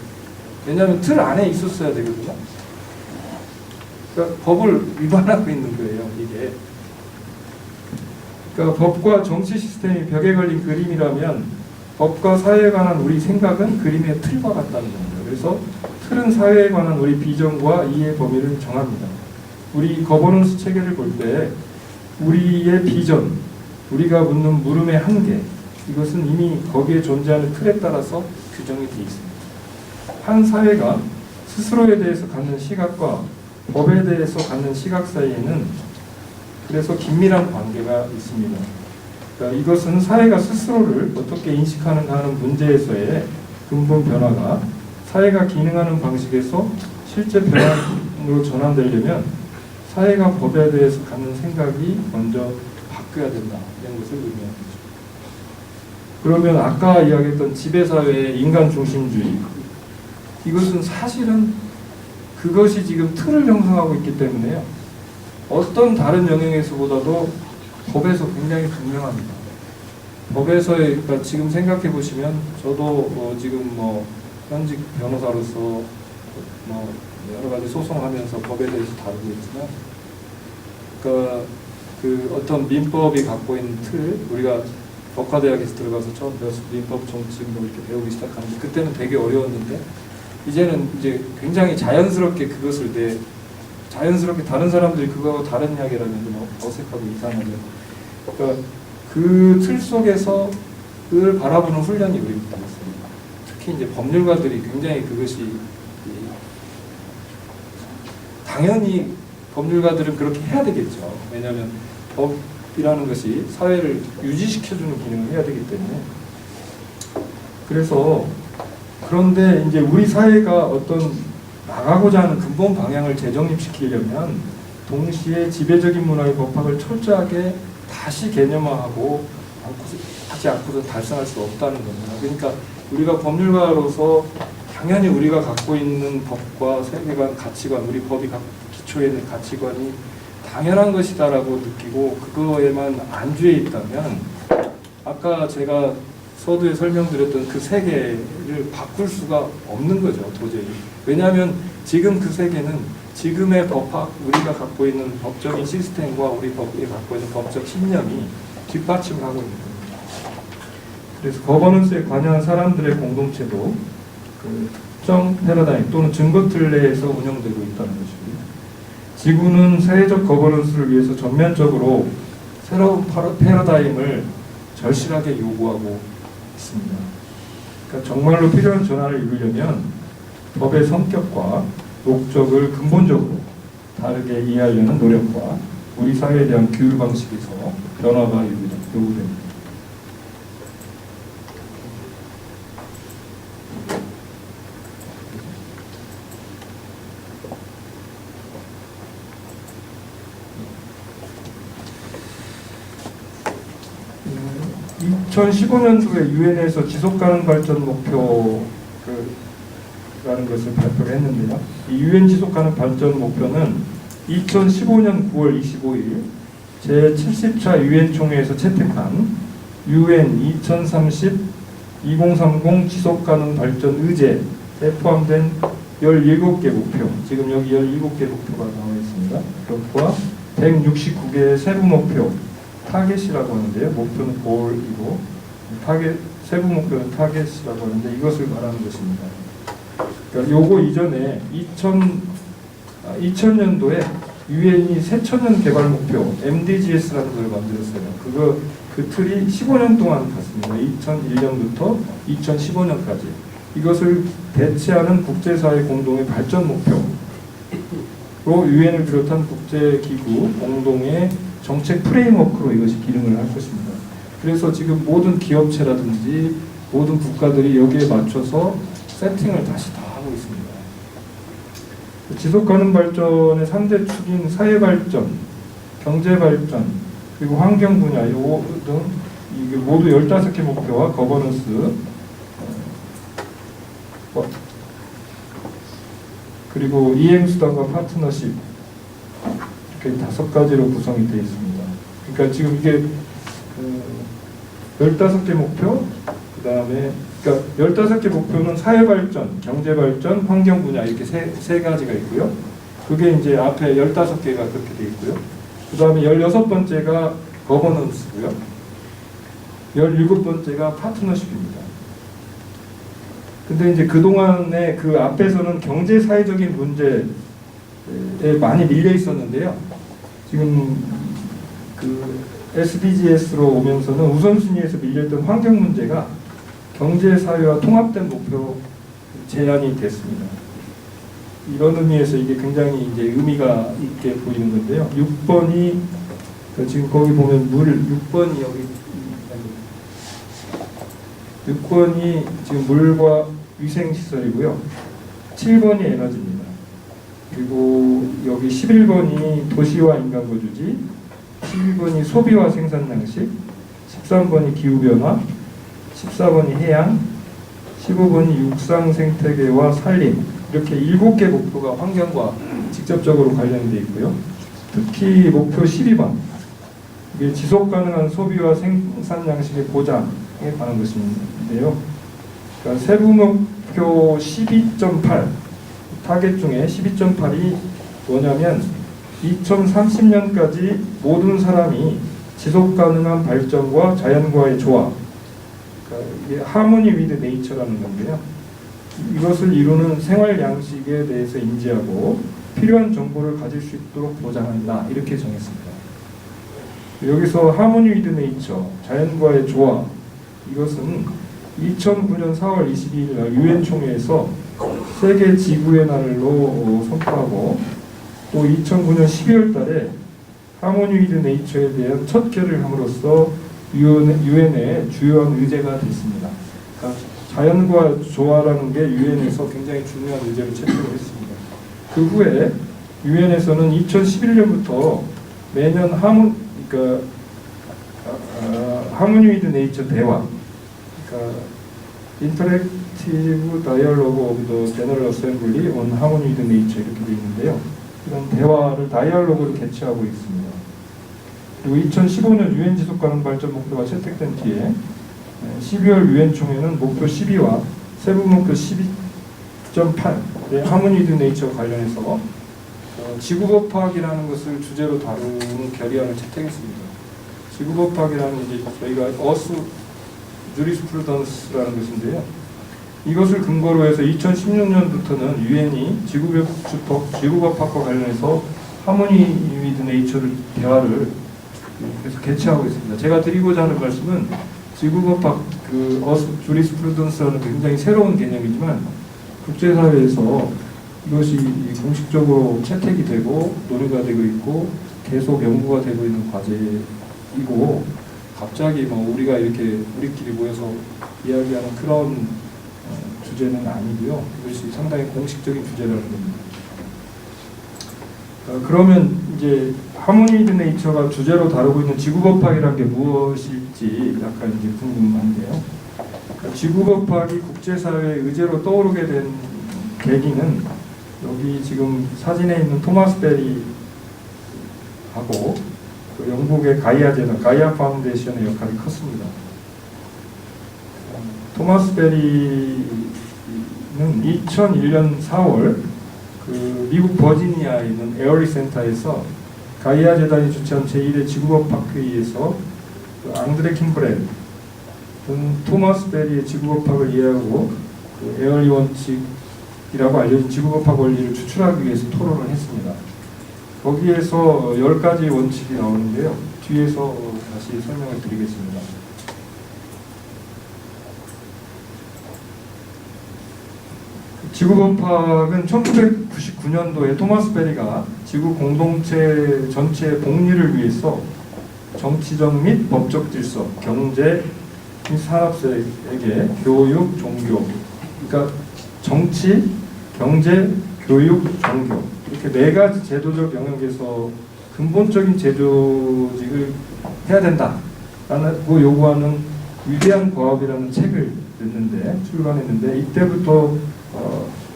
왜냐하면 틀 안에 있었어야 되거든요. 그러니까 법을 위반하고 있는 거예요, 이게. 그러니까 법과 정치 시스템이 벽에 걸린 그림이라면 법과 사회에 관한 우리 생각은 그림의 틀과 같다는 겁니다. 그래서 틀은 사회에 관한 우리 비전과 이해 범위를 정합니다. 우리 거버넌스 체계를 볼 때 우리의 비전, 우리가 묻는 물음의 한계, 이것은 이미 거기에 존재하는 틀에 따라서 규정이 되어 있습니다. 한 사회가 스스로에 대해서 갖는 시각과 법에 대해서 갖는 시각 사이에는 그래서 긴밀한 관계가 있습니다. 그러니까 이것은 사회가 스스로를 어떻게 인식하는가 하는 문제에서의 근본 변화가 사회가 기능하는 방식에서 실제 변화로 전환되려면 사회가 법에 대해서 갖는 생각이 먼저 바뀌어야 된다, 이런 것을 의미합니다. 그러면 아까 이야기했던 지배사회의 인간 중심주의, 이것은 사실은 그것이 지금 틀을 형성하고 있기 때문에요. 어떤 다른 영역에서보다도 법에서 굉장히 분명합니다. 법에서의, 그러니까 지금 생각해 보시면 저도 지금 현직 변호사로서 여러 가지 소송하면서 법에 대해서 다루고 있지만, 그러니까 그 어떤 민법이 갖고 있는 틀, 우리가 법과대학에서 들어가서 처음 배워서 민법 정치뭐 이렇게 배우기 시작하는데 그때는 되게 어려웠는데 이제는 이제 굉장히 자연스럽게 그것을 자연스럽게 다른 사람들이 그거하고 다른 이야기라면 어색하고 이상하죠. 그러니까 그 틀 속에서 그걸 바라보는 훈련이 우리부터 있습니다. 특히 이제 법률가들이 굉장히 그것이 당연히 법률가들은 그렇게 해야 되겠죠. 왜냐하면 법이라는 것이 사회를 유지시켜주는 기능을 해야 되기 때문에. 그런데 이제 우리 사회가 어떤 나가고자 하는 근본 방향을 재정립시키려면 동시에 지배적인 문화의 법학을 철저하게 다시 개념화하고 하지 않고서 달성할 수 없다는 겁니다. 그러니까 우리가 법률가로서 당연히 우리가 갖고 있는 법과 세계관, 가치관, 우리 법이 기초에 있는 가치관이 당연한 것이다라고 느끼고 그거에만 안주해 있다면 아까 제가 서두에 설명드렸던 그 세계를 바꿀 수가 없는 거죠, 도저히. 왜냐하면 지금 그 세계는 지금의 법학, 우리가 갖고 있는 법적인 시스템과 우리 법이 갖고 있는 법적 신념이 뒷받침을 하고 있는 겁니다. 그래서 거버넌스에 관여한 사람들의 공동체도 그 특정 패러다임 또는 증거틀 내에서 운영되고 있다는 것입니다. 지구는 사회적 거버넌스를 위해서 전면적으로 새로운 패러다임을 절실하게 요구하고 있습니다. 그러니까 정말로 필요한 전환을 이루려면 법의 성격과 목적을 근본적으로 다르게 이해하려는 노력과 우리 사회에 대한 교육 방식에서 변화가 요구됩니다. 음, 2015년도에 유엔에서 지속가능 발전 목표라는 것을 발표를 했는데요. 이 유엔 지속가능 발전 목표는 2015년 9월 25일 제70차 유엔 총회에서 채택한 유엔 2030 2030 지속가능 발전 의제에 포함된 17개 목표, 지금 여기 17개 목표가 나와 있습니다. 그것과 169개의 세부 목표, 타겟이라고 하는데요. 목표는 골이고 세부 목표는 타겟이라고 하는데 이것을 말하는 것입니다. 그러니까 요거 이전에 2000년도에 유엔이 새천년 개발 목표 MDGs라는 걸 만들었어요. 그 틀이 15년 동안 갔습니다. 2001년부터 2015년까지. 이것을 대체하는 국제사회 공동의 발전 목표로 유엔을 비롯한 국제기구 공동의 정책 프레임워크로 이것이 기능을 할 것입니다. 그래서 지금 모든 기업체라든지 모든 국가들이 여기에 맞춰서 세팅을 다시 다 하고 있습니다. 지속가능 발전의 3대 축인 사회발전, 경제발전, 그리고 환경 분야 등 이게 모두 15개 목표와 거버넌스, 그리고 이행수단과 파트너십, 이렇게 5가지로 구성이 되어 있습니다. 그러니까 지금 이게 15개 목표, 그 다음에 그러니까 15개 목표는 사회발전, 경제발전, 환경 분야 이렇게 세 가지가 있고요. 그게 이제 앞에 15개가 그렇게 되어 있고요. 그 다음에 16번째가 거버넌스고요. 17번째가 파트너십입니다. 근데 이제 그동안에 그 앞에서는 경제 사회적인 문제에 많이 밀려 있었는데요. 지금 그 SDGs로 오면서는 우선순위에서 밀려있던 환경 문제가 경제 사회와 통합된 목표 제안이 됐습니다. 이런 의미에서 이게 굉장히 이제 의미가 있게 보이는 건데요. 6번이 지금 거기 보면 6번이 여기 6번이 지금 물과 위생시설이고요. 7번이 에너지입니다. 그리고 여기 11번이 도시와 인간 거주지, 12번이 소비와 생산 양식, 13번이 기후변화, 14번이 해양, 15번이 육상 생태계와 산림, 이렇게 7개 목표가 환경과 직접적으로 관련되어 있고요. 특히 목표 12번, 이게 지속가능한 소비와 생산 양식의 보장에 관한 것인데요. 그러니까 세부 목표 12.8 타겟 중에 12.8이 뭐냐면 2030년까지 모든 사람이 지속가능한 발전과 자연과의 조화, 그러니까 이게 하모니 위드 네이처라는 건데요. 이것을 이루는 생활 양식에 대해서 인지하고 필요한 정보를 가질 수 있도록 보장한다, 이렇게 정했습니다. 여기서 하모니 위드 네이처, 자연과의 조화, 이것은 2009년 4월 22일 날 유엔 총회에서 세계 지구의 날로 선포하고, 또 2009년 12월 달에 하모니 위드 네이처에 대한 첫 결의를 함으로써 유엔의 주요한 의제가 됐습니다. 그러니까 자연과 조화라는 게 유엔에서 굉장히 중요한 의제로 채택을 했습니다. 그 후에 유엔에서는 2011년부터 매년 하모니 위드 네이처 대화, 그러니까 인터랙티브 다이얼로그 오브 더 제너럴 어셈블리 온 하모니 위드 네이처 이렇게 되어 있는데요. 이런 대화를 다이얼로그를 개최하고 있습니다. 그리고 2015년 유엔 지속가능 발전 목표가 채택된 뒤에 12월 유엔 총회는 목표 12와 세부 목표 12.8의 하모니 위드 네이처 관련해서 지구법 파악이라는 것을 주제로 다루는 결의안을 채택했습니다. 지구법 파악이라는 이제 저희가 어스 주리스프루던스라는 것인데요. 이것을 근거로 해서 2016년부터는 유엔이 지구법 파악과 관련해서 하모니 위드 네이처를 대화를 계속 개최하고 있습니다. 제가 드리고자 하는 말씀은 지구법 파악, 어스 주리스프루던스라는 굉장히 새로운 개념이지만 국제사회에서 이것이 공식적으로 채택이 되고 논의가 되고 있고 계속 연구가 되고 있는 과제이고, 갑자기 우리가 이렇게 우리끼리 모여서 이야기하는 그런 주제는 아니고요. 이것이 상당히 공식적인 주제라는 겁니다. 그러면 이제 하모니 위드 네이처가 주제로 다루고 있는 지구법 파악이라는 게 무엇일지 약간 이제 궁금한데요. 그러니까 지구법 파악이 국제사회의 의제로 떠오르게 된 계기는 여기 지금 사진에 있는 토마스 베리하고 그 영국의 가이아 파운데이션의 역할이 컸습니다. 토마스 베리는 2001년 4월 그 미국 버지니아에 있는 에어리 센터에서 가이아 재단이 주최한 제1회 지구법 파크회의에서 그 앙드레 킴브렐 등 토마스 베리의 지구법 파악을 이해하고 그 에어리 원칙이라고 알려진 지구법 파악 원리를 추출하기 위해서 토론을 했습니다. 거기에서 10가지 원칙이 나오는데요. 뒤에서 다시 설명을 드리겠습니다. 지구법 파악은 1999년도에 토마스 베리가 지구 공동체 전체의 복리를 위해서 정치적 및 법적 질서, 경제 및 산업세계, 교육, 종교, 그러니까 정치, 경제, 교육, 종교 이렇게 네 가지 제도적 영역에서 근본적인 제조직을 해야 된다라고 요구하는 위대한 과업이라는 책을 냈는데 출간했는데 이때부터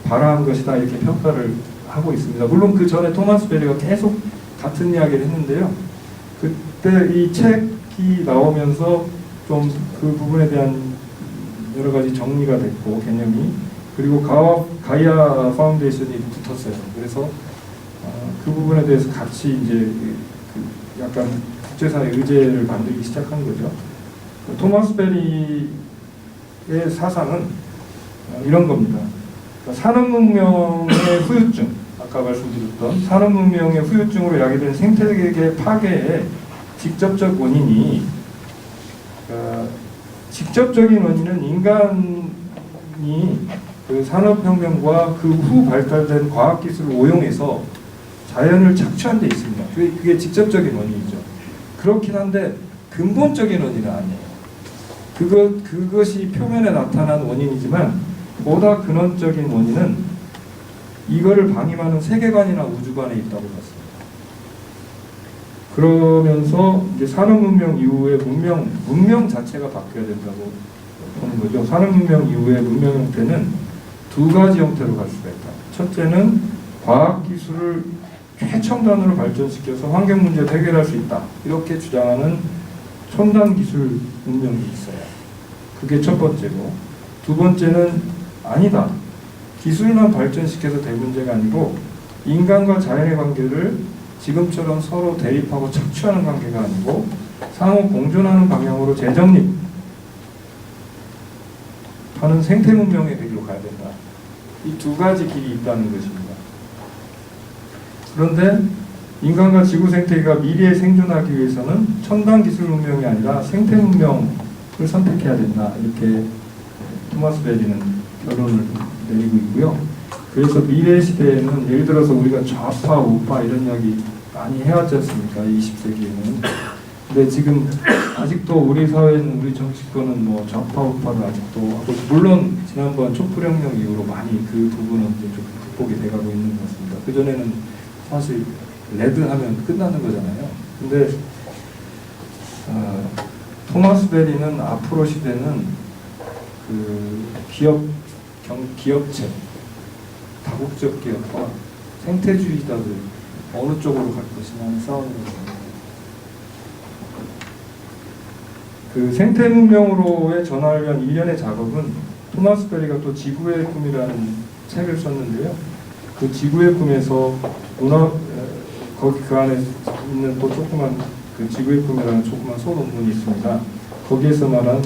발화한 것이다 이렇게 평가를 하고 있습니다. 물론 그 전에 토마스 베리가 계속 같은 이야기를 했는데요. 그때 이 책이 나오면서 좀 그 부분에 대한 여러 가지 정리가 됐고 개념이 그리고 가이아 파운데이션이 붙었어요. 그래서 그 부분에 대해서 같이 이제 그 약간 국제사회 의제를 만들기 시작한 거죠. 토마스 베리의 사상은 이런 겁니다. 그러니까 산업문명의 후유증, 아까 말씀드렸던 산업문명의 후유증으로 야기된 생태계 파괴의 직접적 원인이 직접적인 원인은 인간이 그 산업혁명과 그 후 발달된 과학기술을 오용해서 자연을 착취한 데 있습니다. 그게 직접적인 원인이죠. 그렇긴 한데 근본적인 원인은 아니에요. 그것이 표면에 나타난 원인이지만 보다 근원적인 원인은 이거를 방임하는 세계관이나 우주관에 있다고 봤습니다. 그러면서 이제 산업문명 이후에 문명 자체가 바뀌어야 된다고 보는 거죠. 산업문명 이후의 문명 형태는 두 가지 형태로 갈 수가 있다. 첫째는 과학기술을 최첨단으로 발전시켜서 환경 문제를 해결할 수 있다. 이렇게 주장하는 첨단 기술 문명이 있어요. 그게 첫 번째고, 두 번째는 아니다. 기술만 발전시켜서 될 문제가 아니고 인간과 자연의 관계를 지금처럼 서로 대립하고 착취하는 관계가 아니고 상호 공존하는 방향으로 재정립하는 생태 문명의 길로 가야 된다. 이 두 가지 길이 있다는 것입니다. 그런데 인간과 지구 생태계가 미래에 생존하기 위해서는 첨단 기술 문명이 아니라 생태 문명을 선택해야 된다. 이렇게 토마스 베리는 결론을 내리고 있고요. 그래서 미래 시대에는 예를 들어서 우리가 좌파, 우파 이런 이야기 많이 해왔지 않습니까? 20세기에는. 근데 지금 아직도 우리 사회는 우리 정치권은 뭐 좌파, 우파를 아직도 하고 물론 지난번 촛불혁명 이후로 많이 그 부분은 이제 좀 극복이 돼가고 있는 것 같습니다. 그전에는 사실 레드 하면 끝나는 거잖아요. 근데 토마스 베리는 앞으로 시대는 그 기업체, 다국적 기업과 생태주의자들 어느 쪽으로 갈 것이냐는 싸움인 겁니다. 그 생태 문명으로의 전환을 위한 일련의 작업은 토마스 베리가 또 지구의 꿈이라는 책을 썼는데요. 그 지구의 꿈에서 거기 그 안에 있는 또 조그만 그 지구의 꿈이라는 조그만 소논문이 있습니다. 거기에서 말한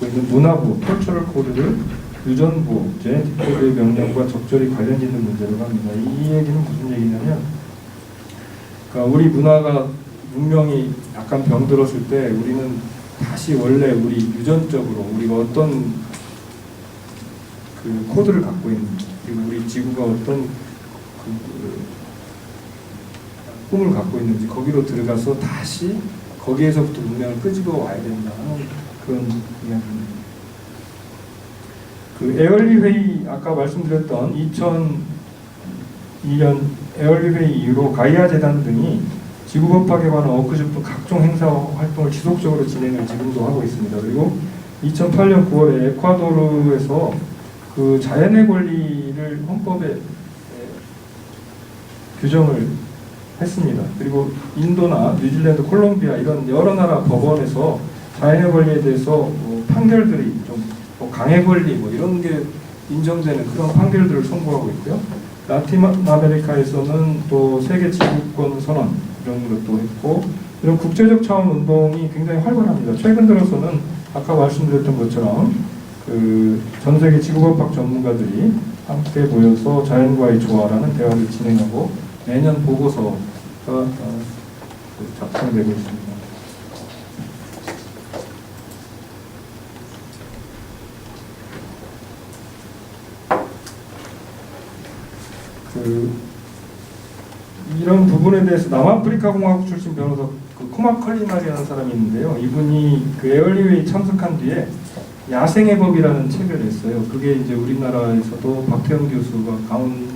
있는 문화부, 컬처럴 코드를 유전부, 제네틱 코드의 명령과 적절히 관련 있는 문제로 합니다. 이 얘기는 무슨 얘기냐면, 그러니까 우리 문명이 약간 병들었을 때 우리는 다시 원래 우리 유전적으로 우리가 어떤 그 코드를 갖고 있는지, 그리고 우리 지구가 어떤 꿈을 갖고 있는지 거기로 들어가서 다시 거기에서부터 문명을 끄집어 와야 된다는 그런 이야기입니다. 그 에얼리 회의 아까 말씀드렸던 2002년 에얼리 회의 이후로 가이아 재단 등이 지구법 파괴에 관한 워크숍 각종 행사 활동을 지속적으로 진행을 지금도 하고 있습니다. 그리고 2008년 9월에 에콰도르에서 그 자연의 권리를 헌법에 규정을 했습니다. 그리고 인도나 뉴질랜드, 콜롬비아 이런 여러 나라 법원에서 자연의 권리에 대해서 판결들이 좀 강의 권리 이런 게 인정되는 그런 판결들을 선고하고 있고요. 라틴 아메리카에서는 또 세계 지구권 선언 이런 것도 했고, 이런 국제적 차원 운동이 굉장히 활발합니다. 최근 들어서는 아까 말씀드렸던 것처럼 그 전 세계 지구법학 전문가들이 함께 모여서 자연과의 조화라는 대화를 진행하고 매년 보고서가 작성되고 있습니다. 이런 부분에 대해서 남아프리카 공화국 출신 변호사 그 코마 컬리날이라는 사람이 있는데요. 이분이 그 에얼리웨이 참석한 뒤에 야생의 법이라는 책을 냈어요. 그게 이제 우리나라에서도 박태영 교수가 강원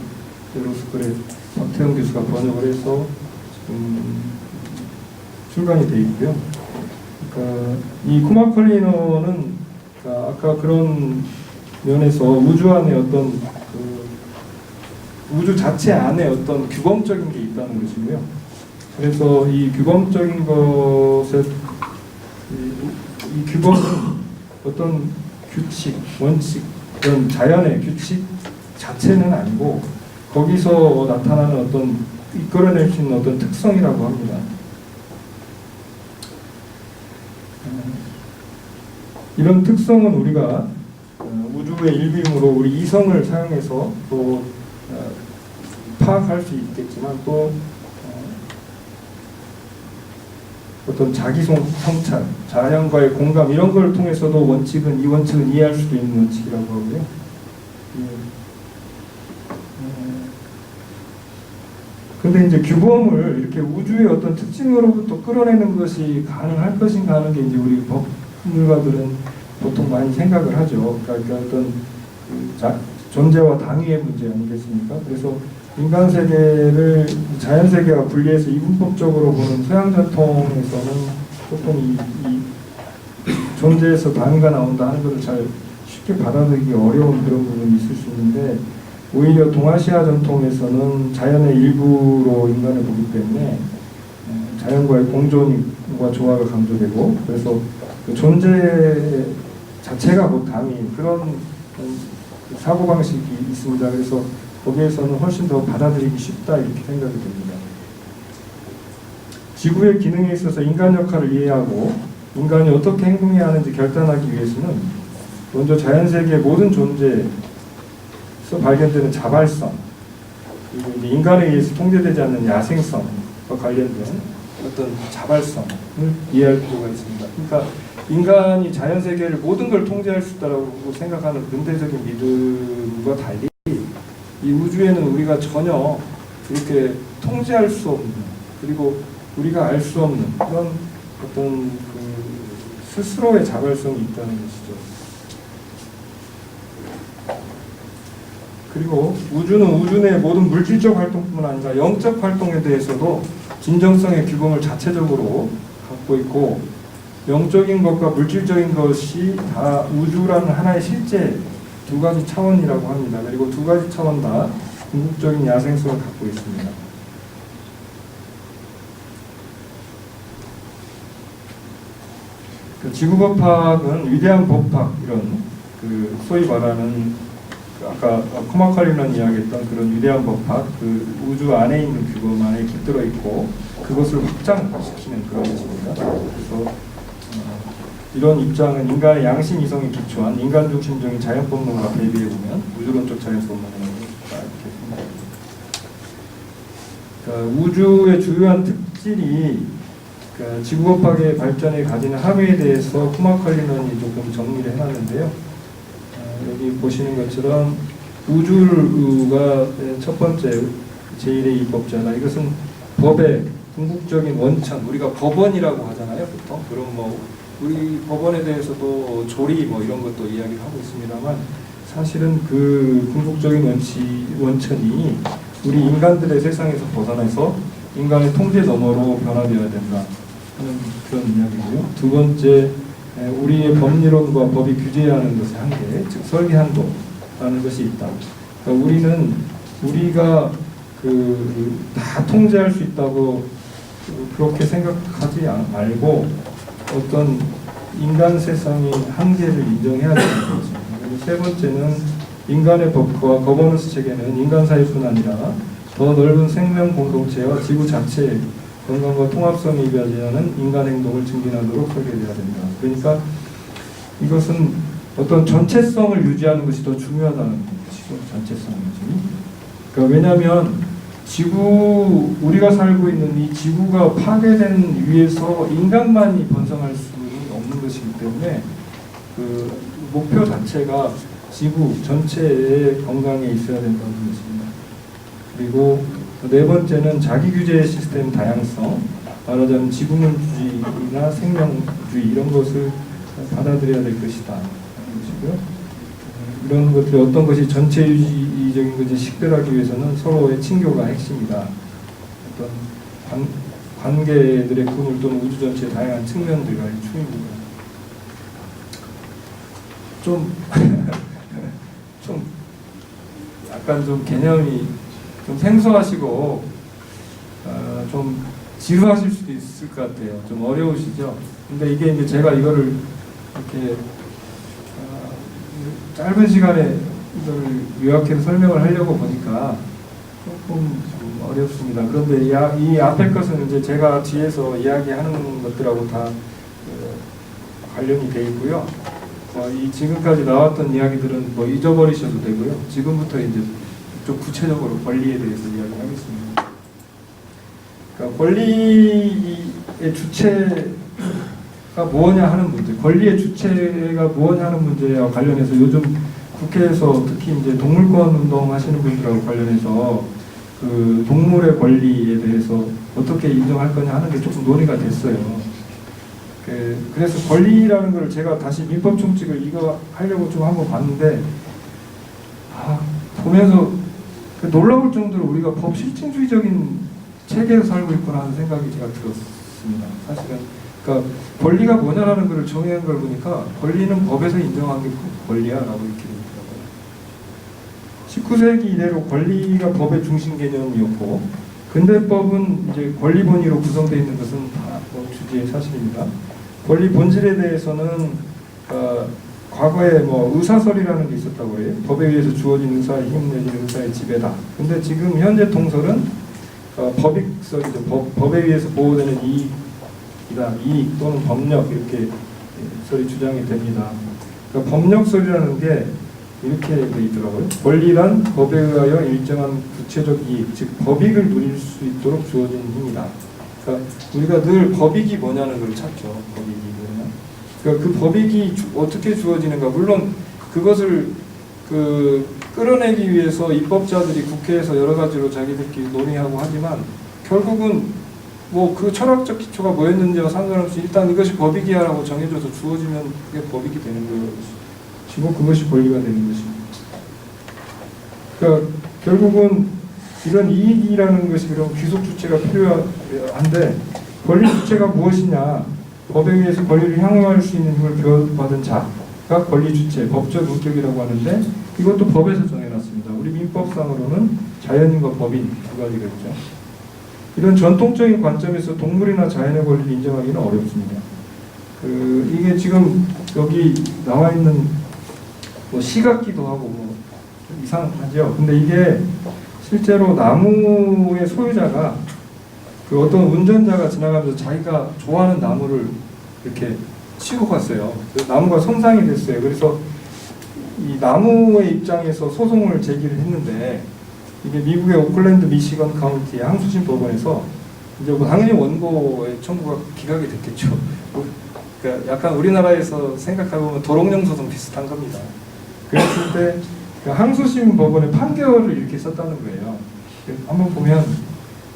로스쿨의 박태영 교수가 번역을 해서 지금 출간이 되어 있고요. 그러니까 이 코마컬리너는 아까 그런 면에서 우주 안에 어떤 우주 자체 안에 어떤 규범적인 게 있다는 것이고요. 그래서 이 규범적인 것에 이 규범은 어떤 규칙, 원칙, 그런 자연의 규칙 자체는 아니고 거기서 나타나는 어떤 이끌어낼 수 있는 어떤 특성이라고 합니다. 이런 특성은 우리가 우주의 일부이므로 우리 이성을 사용해서 또 파악할 수 있겠지만 또 어떤 자기 성찰, 자연과의 공감 이런 걸 통해서도 이 원칙은 이해할 수도 있는 원칙이라고 하고요. 근데 이제 규범을 이렇게 우주의 어떤 특징으로부터 끌어내는 것이 가능할 것인가 하는 게 이제 우리 법률가들은 보통 많이 생각을 하죠. 그러니까 어떤 존재와 당위의 문제 아니겠습니까? 그래서 인간 세계를 자연 세계와 분리해서 이분법적으로 보는 서양 전통에서는 보통 이 존재에서 당위가 나온다 하는 것을 잘 쉽게 받아들이기 어려운 그런 부분이 있을 수 있는데 오히려 동아시아 전통에서는 자연의 일부로 인간을 보기 때문에 자연과의 공존과 조화가 강조되고 그래서 그 존재 자체가 곧 당위 그런 사고방식이 있습니다. 그래서 거기에서는 훨씬 더 받아들이기 쉽다 이렇게 생각이 됩니다. 지구의 기능에 있어서 인간 역할을 이해하고 인간이 어떻게 행동해야 하는지 결단하기 위해서는 먼저 자연세계의 모든 존재에서 발견되는 자발성 그리고 이제 인간에 의해서 통제되지 않는 야생성과 관련된 어떤 자발성을 이해할 필요가 있습니다. 그러니까 인간이 자연세계를 모든 걸 통제할 수 있다고 생각하는 근대적인 믿음과 달리 이 우주에는 우리가 전혀 이렇게 통제할 수 없는 그리고 우리가 알 수 없는 그런 어떤 스스로의 자발성이 있다는 것이죠. 그리고 우주는 우주 내 모든 물질적 활동뿐만 아니라 영적 활동에 대해서도 진정성의 규범을 자체적으로 갖고 있고 영적인 것과 물질적인 것이 다 우주라는 하나의 실제 두 가지 차원이라고 합니다. 그리고 두 가지 차원 다 궁극적인 야생성을 갖고 있습니다. 그 지구법학은 위대한 법학 이런 소위 말하는 아까 코마칼리넌이 이야기했던 그런 위대한 법학 우주 안에 있는 규범 안에 깃들어 있고 그것을 확장시키는 그런 것입니다. 그래서 이런 입장은 인간의 양심 이성에 기초한 인간 중심적인 자연법론과 대비해보면 우주론적 자연법론이라고 이렇게 생각합니다. 그러니까 우주의 주요한 특질이 지구법학의 발전에 가지는 함의에 대해서 코마칼리넌이 조금 정리를 해놨는데요. 여기 보시는 것처럼 우주가 첫 번째 제1의 입법자나 이것은 법의 궁극적인 원천 우리가 법원이라고 하잖아요. 보통 그런 우리 법원에 대해서도 조리 이런 것도 이야기를 하고 있습니다만 사실은 그 궁극적인 원천이 우리 인간들의 세상에서 벗어나서 인간의 통제 너머로 변화되어야 된다 하는 그런 이야기고요. 두 번째 우리의 법리론과 법이 규제하는 것의 한계, 즉 설계한도라는 것이 있다. 그러니까 우리가 다 통제할 수 있다고 그렇게 생각하지 말고 어떤 인간 세상의 한계를 인정해야 되는 거죠. 그리고 세 번째는 인간의 법과 거버넌스 체계는 인간 사회뿐 아니라 더 넓은 생명 공동체와 지구 자체의 건강과 통합성이 이루어지는 인간 행동을 증진하도록 설계되어야 된다. 그러니까 이것은 어떤 전체성을 유지하는 것이 더 중요하다는 것이죠. 전체성 유지. 그러니까 왜냐하면 우리가 살고 있는 이 지구가 파괴된 위에서 인간만이 번성할 수는 없는 것이기 때문에 그 목표 자체가 지구 전체의 건강에 있어야 된다는 것입니다. 그리고 네 번째는 자기규제 시스템 다양성, 말하자면 지구문주의나 생명주의 이런 것을 받아들여야 될 것이다 하는 것이고요. 이런 것들이 어떤 것이 전체 유지적인 것이 식별하기 위해서는 서로의 친교가 핵심이다. 어떤 관계들의 그물 또는 우주 전체의 다양한 측면들과 추입니다. 좀 약간 좀 개념이 좀 생소하시고 좀 지루하실 수도 있을 것 같아요. 좀 어려우시죠? 근데 이게 이제 제가 이거를 이렇게 짧은 시간에 이거를 요약해서 설명을 하려고 보니까 조금 좀 어렵습니다. 그런데 이 앞에 것은 이제 제가 뒤에서 이야기하는 것들하고 다 관련이 돼 있고요. 이 지금까지 나왔던 이야기들은 뭐 잊어버리셔도 되고요. 지금부터 이제 좀 구체적으로 권리에 대해서 이야기하겠습니다. 그러니까 권리의 주체가 무엇냐 하는 문제, 권리의 주체가 무엇냐 하는 문제와 관련해서 요즘 국회에서 특히 이제 동물권 운동 하시는 분들하고 관련해서 그 동물의 권리에 대해서 어떻게 인정할 거냐 하는 게 조금 논의가 됐어요. 그래서 권리라는 걸 제가 다시 민법 총칙을 이거 하려고 좀 한번 봤는데 보면서 놀라울 정도로 우리가 법 실증주의적인 체계에서 살고 있구나 하는 생각이 제가 들었습니다. 사실은 그러니까 권리가 뭐냐라는 걸 정의한 걸 보니까 권리는 법에서 인정한 게 권리야라고 이렇게 되더라고요. 19세기 이래로 권리가 법의 중심 개념이었고 근대법은 이제 권리 본위로 구성되어 있는 것은 다 주지의 사실입니다. 권리 본질에 대해서는 과거에 뭐 의사설이라는 게 있었다고 해요. 법에 의해서 주어진 의사의 힘 내지는 의사의 지배다. 근데 지금 현재 통설은 법익설이죠. 법에 의해서 보호되는 이익이다. 이익 또는 법력 이렇게 설이 주장이 됩니다. 그러니까 법력설이라는 게 이렇게 돼 있더라고요. 권리란 법에 의하여 일정한 구체적 이익, 즉 법익을 누릴 수 있도록 주어진 힘이다. 그러니까 우리가 늘 법익이 뭐냐는 걸 찾죠. 법익이 뭐냐. 그러니까 그 법익이 어떻게 주어지는가. 물론 그것을 끌어내기 위해서 입법자들이 국회에서 여러 가지로 자기들끼리 논의하고 하지만 결국은 뭐 그 철학적 기초가 뭐였는지와 상관없이 일단 이것이 법익이야라고 정해져서 주어지면 그게 법익이 되는 거예요. 지금 그것이 권리가 되는 것입니다. 그러니까 결국은 이런 이익이라는 것이 그럼 귀속 주체가 필요한데 권리 주체가 무엇이냐? 법에 의해서 권리를 향유할 수 있는 힘을 부여받은 자가 권리 주체, 법적 인격이라고 하는데 이것도 법에서 정해놨습니다. 우리 민법상으로는 자연인과 법인 두 가지가 있죠. 이런 전통적인 관점에서 동물이나 자연의 권리를 인정하기는 어렵습니다. 이게 지금 여기 나와 있는 뭐 시 같기도 하고 뭐 이상하죠. 근데 이게 실제로 나무의 소유자가 어떤 운전자가 지나가면서 자기가 좋아하는 나무를 이렇게 치고 갔어요. 나무가 손상이 됐어요. 그래서 이 나무의 입장에서 소송을 제기를 했는데 이게 미국의 오클랜드 미시건 카운티의 항소심 법원에서 이제 뭐 당연히 원고의 청구가 기각이 됐겠죠. 그러니까 약간 우리나라에서 생각해보면 도롱뇽 소송 비슷한 겁니다. 그랬을 때 그 항소심 법원의 판결을 이렇게 썼다는 거예요. 한번 보면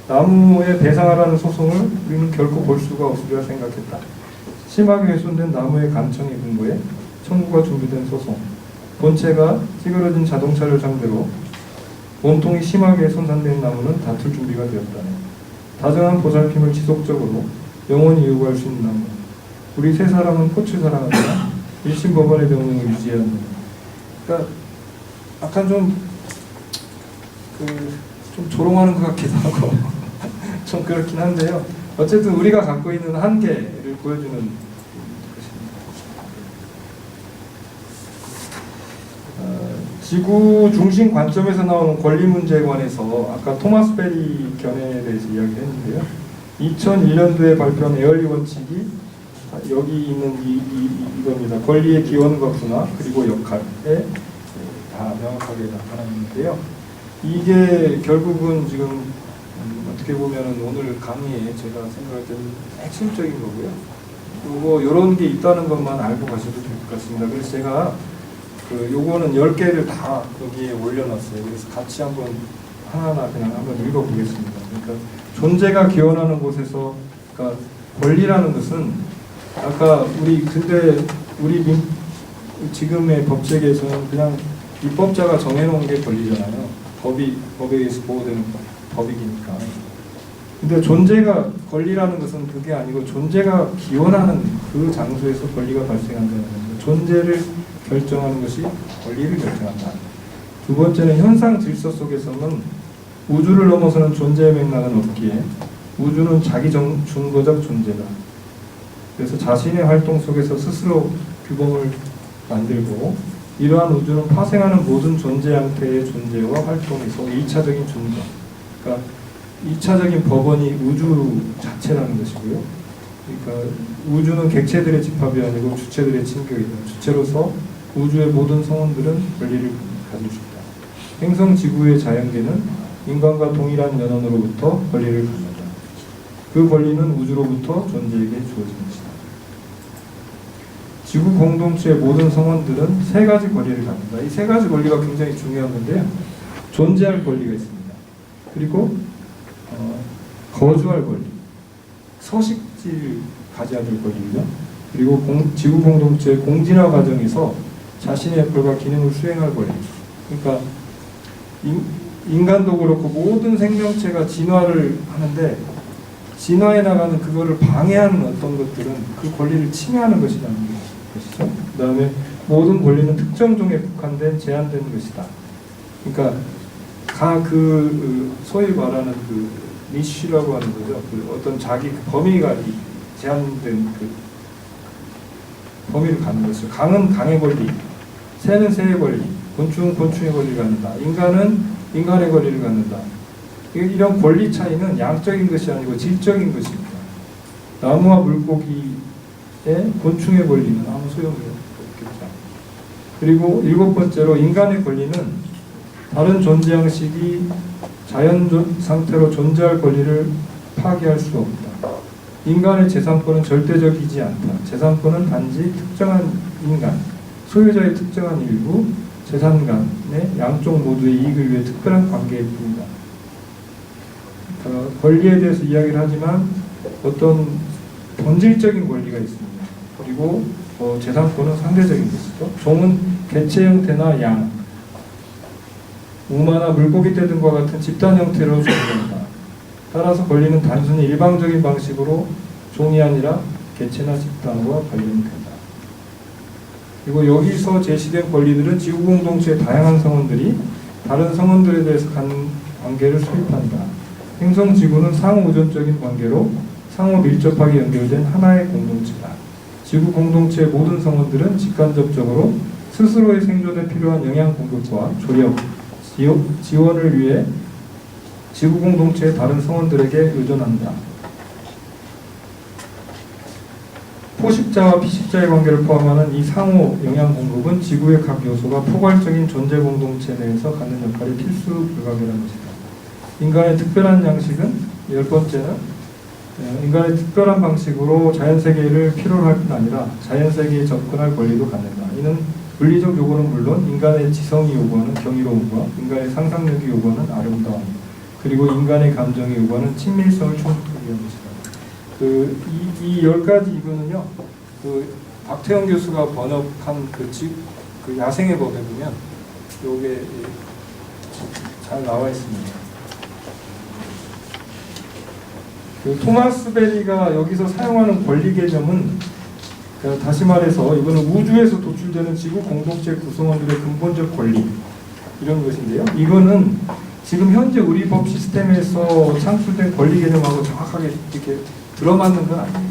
나무에 배상하라는 소송을 우리는 결코 볼 수가 없으리라 생각했다. 심하게 훼손된 나무의 감청에 근거해 청구가 준비된 소송. 본체가 찌그러진 자동차를 상대로 몸통이 심하게 손상된 나무는 다툴 준비가 되었다네. 다정한 보살핌을 지속적으로 영원히 요구할 수 있는 나무. 우리 세 사람은 꽃을 사랑하지만 1심 법원의 명령을 유지해야 한다. 그러니까 약간 좀 조롱하는 것 같기도 하고 좀 그렇긴 한데요. 어쨌든 우리가 갖고 있는 한계를 보여주는 것입니다. 지구 중심 관점에서 나오는 권리 문제에 관해서 아까 토마스 베리 견해에 대해서 이야기했는데요. 2001년도에 발표한 에얼리 원칙이 여기 있는 이겁니다. 권리의 기원과 분화 그리고 역할에 다 명확하게 나타나 있는데요. 이게 결국은 지금 어떻게 보면 오늘 강의에 제가 생각할 때는 핵심적인 거고요. 그리고 이런 게 있다는 것만 알고 가셔도 될 것 같습니다. 그래서 제가 요거는 10개를 다 여기에 올려놨어요. 그래서 같이 한번 하나하나 그냥 한번 읽어보겠습니다. 그러니까 존재가 기원하는 곳에서, 그러니까 권리라는 것은 아까 우리 지금의 법체계에서는 그냥 입법자가 정해놓은 게 권리잖아요. 법에 의해서 보호되는 법이니까. 근데 존재가 권리라는 것은 그게 아니고 존재가 기원하는 그 장소에서 권리가 발생한다는 겁니다. 존재를 결정하는 것이 권리를 결정한다. 두 번째는 현상 질서 속에서는 우주를 넘어서는 존재의 맥락은 없기에 우주는 자기 중거적 존재다. 그래서 자신의 활동 속에서 스스로 규범을 만들고 이러한 우주는 파생하는 모든 존재 형태의 존재와 활동에서 1차적인 존재, 그러니까 2차적인 법원이 우주 자체라는 것이고요. 그러니까 우주는 객체들의 집합이 아니고 주체들의 친격이다. 주체로서 우주의 모든 성원들은 권리를 가질 수 있다. 행성 지구의 자연계는 인간과 동일한 연원으로부터 권리를 갖는다. 그 권리는 우주로부터 존재에게 주어진 것이다. 지구 공동체의 모든 성원들은 세 가지 권리를 갖는다. 이 세 가지 권리가 굉장히 중요한 건데요. 존재할 권리가 있습니다. 그리고 거주할 권리, 서식지를 가져야 될 권리죠. 그리고 지구 공동체의 공진화 과정에서 자신의 역할과 기능을 수행할 권리. 그러니까 인간도 그렇고 모든 생명체가 진화를 하는데 진화해 나가는 그거를 방해하는 어떤 것들은 그 권리를 침해하는 것이라는 것이죠. 그 다음에 모든 권리는 특정 종에 국한된 제한된 것이다. 그러니까 소위 말하는 그 니쉬라고 하는 거죠. 그 어떤 자기 범위가 제한된 그 범위를 갖는 것이죠. 강은 강의 권리, 새는 새의 권리, 곤충은 곤충의 권리를 갖는다. 인간은 인간의 권리를 갖는다. 이런 권리 차이는 양적인 것이 아니고 질적인 것입니다. 나무와 물고기의 곤충의 권리는 아무 소용이 없겠죠. 그리고 7번째로 인간의 권리는 다른 존재 형식이 자연 상태로 존재할 권리를 파기할 수 없다. 인간의 재산권은 절대적이지 않다. 재산권은 단지 특정한 인간, 소유자의 특정한 일부, 재산 간의 양쪽 모두의 이익을 위해 특별한 관계일 뿐이다. 권리에 대해서 이야기를 하지만 어떤 본질적인 권리가 있습니다. 그리고 재산권은 상대적인 것이죠. 종은 개체 형태나 양, 우마나 물고기떼 등과 같은 집단 형태로 존재한다. 따라서 권리는 단순히 일방적인 방식으로 종이 아니라 개체나 집단과 관련된다. 그리고 여기서 제시된 권리들은 지구 공동체의 다양한 성원들이 다른 성원들에 대해서 갖는 관계를 수립한다. 행성 지구는 상호 의존적인 관계로 상호 밀접하게 연결된 하나의 공동체다. 지구 공동체의 모든 성원들은 직간접적으로 스스로의 생존에 필요한 영양 공급과 조력, 지원을 위해 지구 공동체의 다른 성원들에게 의존한다. 포식자와 피식자의 관계를 포함하는 이 상호 영양 공급은 지구의 각 요소가 포괄적인 존재 공동체 내에서 갖는 역할이 필수 불가결한 것이다. 인간의 특별한 양식은 10번째는 인간의 특별한 방식으로 자연세계를 필요로 할 뿐 아니라 자연세계에 접근할 권리도 갖는다. 이는 물리적 요구는 물론 인간의 지성이 요구하는 경이로움과 인간의 상상력이 요구하는 아름다움, 그리고 인간의 감정이 요구하는 친밀성을 충족하기 위한 것이다. 이 10가지 이거는요, 박태영 교수가 번역한 그 야생의 법에 보면 요게 잘 나와 있습니다. 토마스 베리가 여기서 사용하는 권리 개념은 다시 말해서 이거는 우주에서 도출되는 지구 공동체 구성원들의 근본적 권리 이런 것인데요. 이거는 지금 현재 우리 법 시스템에서 창출된 권리 개념하고 정확하게 이렇게 들어맞는 건 아니에요.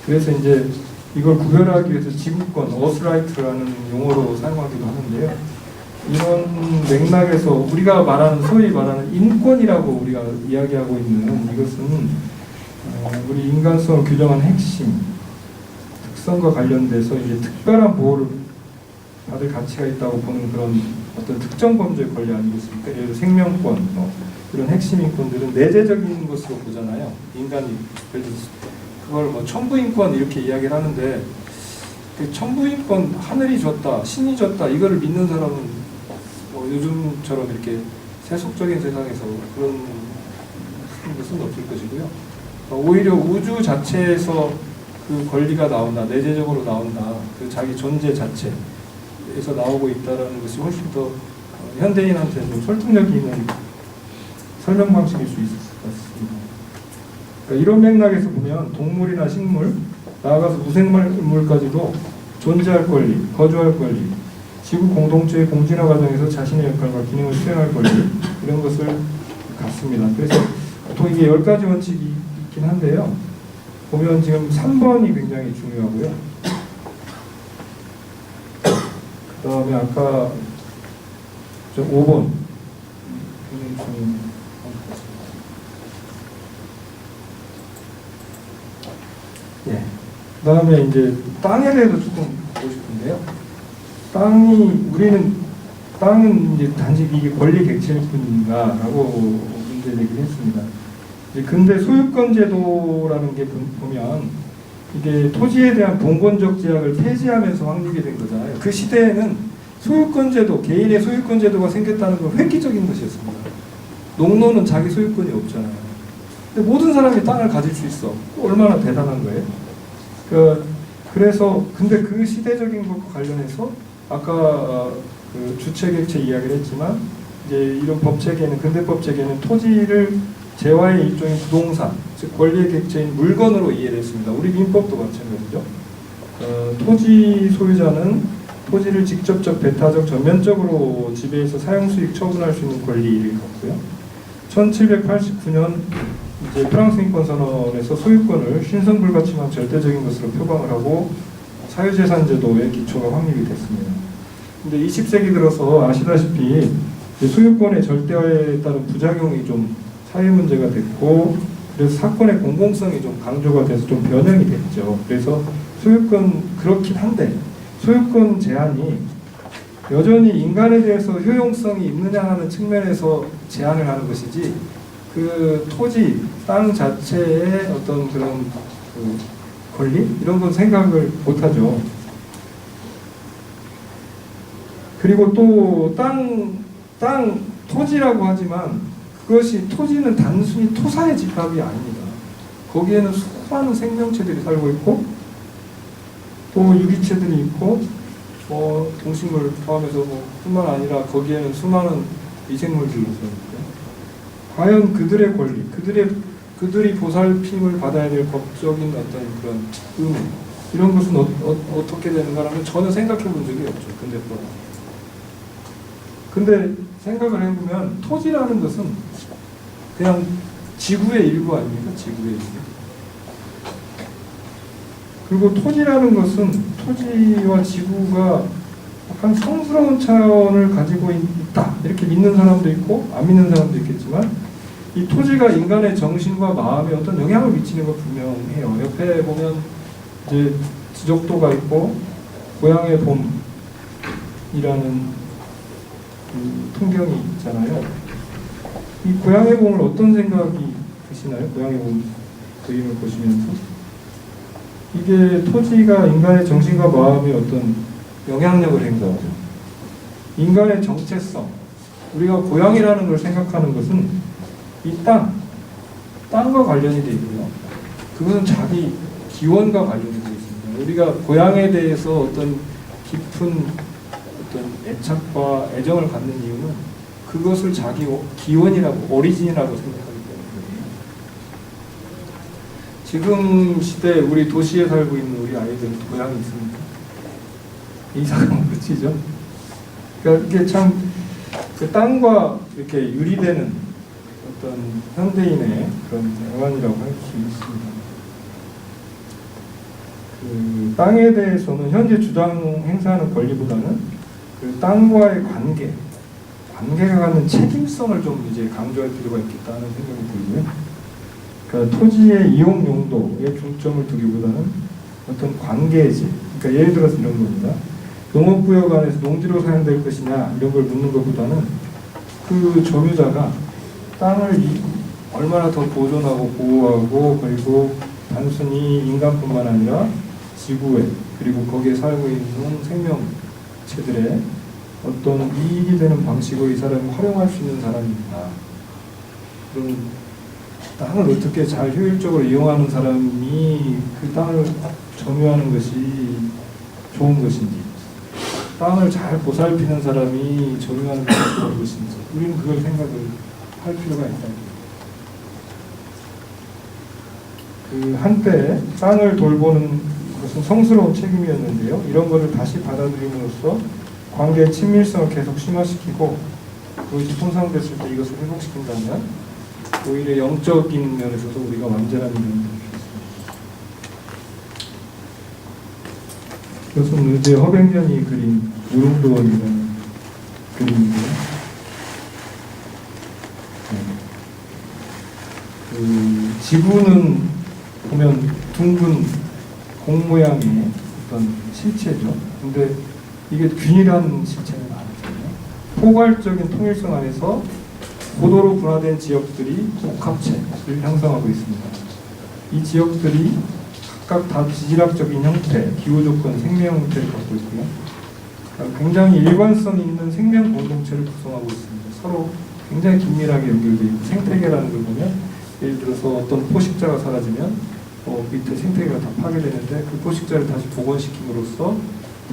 그래서 이제 이걸 구별하기 위해서 지구권, 어스라이트라는 용어로 사용하기도 하는데요. 이런 맥락에서 우리가 말하는 소위 말하는 인권이라고 우리가 이야기하고 있는 이것은 우리 인간성을 규정한 핵심 특성과 관련돼서 이제 특별한 보호를 받을 가치가 있다고 보는 그런 어떤 특정 범죄의 권리 아니겠습니까? 예를 들어 생명권, 이런 핵심 인권들은 내재적인 것으로 보잖아요. 인간이 예를 들어서 그걸 천부인권 이렇게 이야기를 하는데 그 천부인권 하늘이 줬다, 신이 줬다 이거를 믿는 사람은 요즘처럼 이렇게 세속적인 세상에서 그런 것은 없을 것이고요. 오히려 우주 자체에서 그 권리가 나온다, 내재적으로 나온다, 그 자기 존재 자체에 토지에서 나오고 있다는 것이 훨씬 더 현대인한테 좀 설득력 있는 설명 방식일 수 있을 것 같습니다. 그러니까 이런 맥락에서 보면 동물이나 식물, 나아가서 무생물까지도 존재할 권리, 거주할 권리, 지구 공동체의 공진화 과정에서 자신의 역할과 기능을 수행할 권리, 이런 것을 갖습니다. 그래서 보통 이게 10가지 원칙이 있긴 한데요. 보면 지금 3번이 굉장히 중요하고요. 그 다음에 아까 5번 굉장히 중요합니다. 예. 그 다음에 이제 땅에 대해서 조금 보고 싶은데요. 땅은 이제 단지 이게 권리 객체일 뿐인가라고 문제 제기를 했습니다. 이제 근대 소유권 제도라는 게 보면 이게 토지에 대한 봉건적 제약을 폐지하면서 확립이 된 거잖아요. 그 시대에는 소유권 제도, 개인의 소유권 제도가 생겼다는 건 획기적인 것이었습니다. 농노는 자기 소유권이 없잖아요. 근데 모든 사람이 땅을 가질 수 있어. 얼마나 대단한 거예요? 그래서 근데 그 시대적인 것과 관련해서 아까 그 주체객체 이야기를 했지만 이제 이런 법 체계는 근대 법 체계는 토지를 재화의 일종의 부동산, 즉 권리의 객체인 물건으로 이해를 했습니다. 우리 민법도 마찬가지죠. 토지 소유자는 토지를 직접적, 배타적, 전면적으로 지배해서 사용 수익 처분할 수 있는 권리를 갖고요. 1789년 이제 프랑스 인권 선언에서 소유권을 신성불가침한 절대적인 것으로 표방을 하고 사유재산 제도의 기초가 확립이 됐습니다. 근데 20세기 들어서 아시다시피 소유권의 절대화에 따른 부작용이 좀 사회 문제가 됐고, 그래서 사건의 공공성이 좀 강조가 돼서 좀 변형이 됐죠. 그래서 소유권 그렇긴 한데 소유권 제한이 여전히 인간에 대해서 효용성이 있느냐 하는 측면에서 제한을 하는 것이지 그 토지, 땅 자체의 어떤 그런 그 권리? 이런 건 생각을 못하죠. 그리고 또 토지라고 하지만 그것이 토지는 단순히 토사의 집합이 아닙니다. 거기에는 수많은 생명체들이 살고 있고 또 유기체들이 있고 동식물 포함해서 뿐만 아니라 거기에는 수많은 미생물들이 있어요. 과연 그들의 권리, 그들이 보살핌을 받아야 될 법적인 어떤 그런 의무, 이런 것은 어떻게 되는가라면 전혀 생각해 본 적이 없죠. 근데 생각을 해보면 토지라는 것은 그냥 지구의 일부 아닙니까? 지구의 일부. 그리고 토지라는 것은 토지와 지구가 약간 성스러운 차원을 가지고 있다, 이렇게 믿는 사람도 있고 안 믿는 사람도 있겠지만 이 토지가 인간의 정신과 마음에 어떤 영향을 미치는 건 분명해요. 옆에 보면 이제 지적도가 있고 고향의 봄이라는 풍경이 있잖아요. 이 고향의 봄을 어떤 생각이 드시나요? 고향의 봄 그림을 보시면서 이게 토지가 인간의 정신과 마음에 어떤 영향력을 행사하죠. 인간의 정체성, 우리가 고향이라는 걸 생각하는 것은 이 땅과 관련이 되어 있고요. 그것은 자기 기원과 관련이 되어 있습니다. 우리가 고향에 대해서 어떤 깊은 어떤 애착과 애정을 갖는 이유는 그것을 자기 기원이라고, 오리진이라고 생각하기 때문이에요. 지금 시대 우리 도시에 살고 있는 우리 아이들은 고향이 있습니까? 이상한 끝이죠. 그러니까 이게 참 그 땅과 이렇게 유리되는 어떤 현대인의 그런 애환이라고 할 수 있습니다. 그 땅에 대해서는 현재 주장 행사하는 권리보다는 그 땅과의 관계가 갖는 책임성을 좀 이제 강조할 필요가 있겠다는 생각이 들고요. 그러니까 토지의 이용 용도에 중점을 두기보다는 어떤 관계지. 그러니까 예를 들어서 이런 겁니다. 농업구역 안에서 농지로 사용될 것이냐 이런 걸 묻는 것보다는 그 점유자가 땅을 얼마나 더 보존하고 보호하고 그리고 단순히 인간뿐만 아니라 지구에 그리고 거기에 살고 있는 생명체들의 어떤 이익이 되는 방식으로 이 사람이 활용할 수 있는 사람입니다. 그럼 땅을 어떻게 잘 효율적으로 이용하는 사람이 그 땅을 점유하는 것이 좋은 것인지 땅을 잘 보살피는 사람이 적용하는 것이 무엇인지 우리는 그걸 생각을 할 필요가 있다. 그 한때 땅을 돌보는 것은 성스러운 책임이었는데요. 이런 것을 다시 받아들임으로써 관계의 친밀성을 계속 심화시키고 그것이 손상됐을 때 이것을 회복시킨다면 오히려 영적인 면에서도 우리가 완전한 면을 볼 수 있습니다. 이것은 의제 허백년이 그린 무릉도원이라는 그림인데요. 그 지구는 보면 둥근 공 모양의 어떤 실체죠. 근데 이게 균일한 실체는 아니거든요. 포괄적인 통일성 안에서 고도로 분화된 지역들이 복합체를 형성하고 있습니다. 이 지역들이 각각 다 지질학적인 형태, 기후조건, 생명 형태를 갖고 있고요. 굉장히 일관성 있는 생명 공동체를 구성하고 있습니다. 서로 굉장히 긴밀하게 연결되어 있고 생태계라는 걸 보면 예를 들어서 어떤 포식자가 사라지면 밑에 생태계가 다 파괴되는데 그 포식자를 다시 복원시킴으로써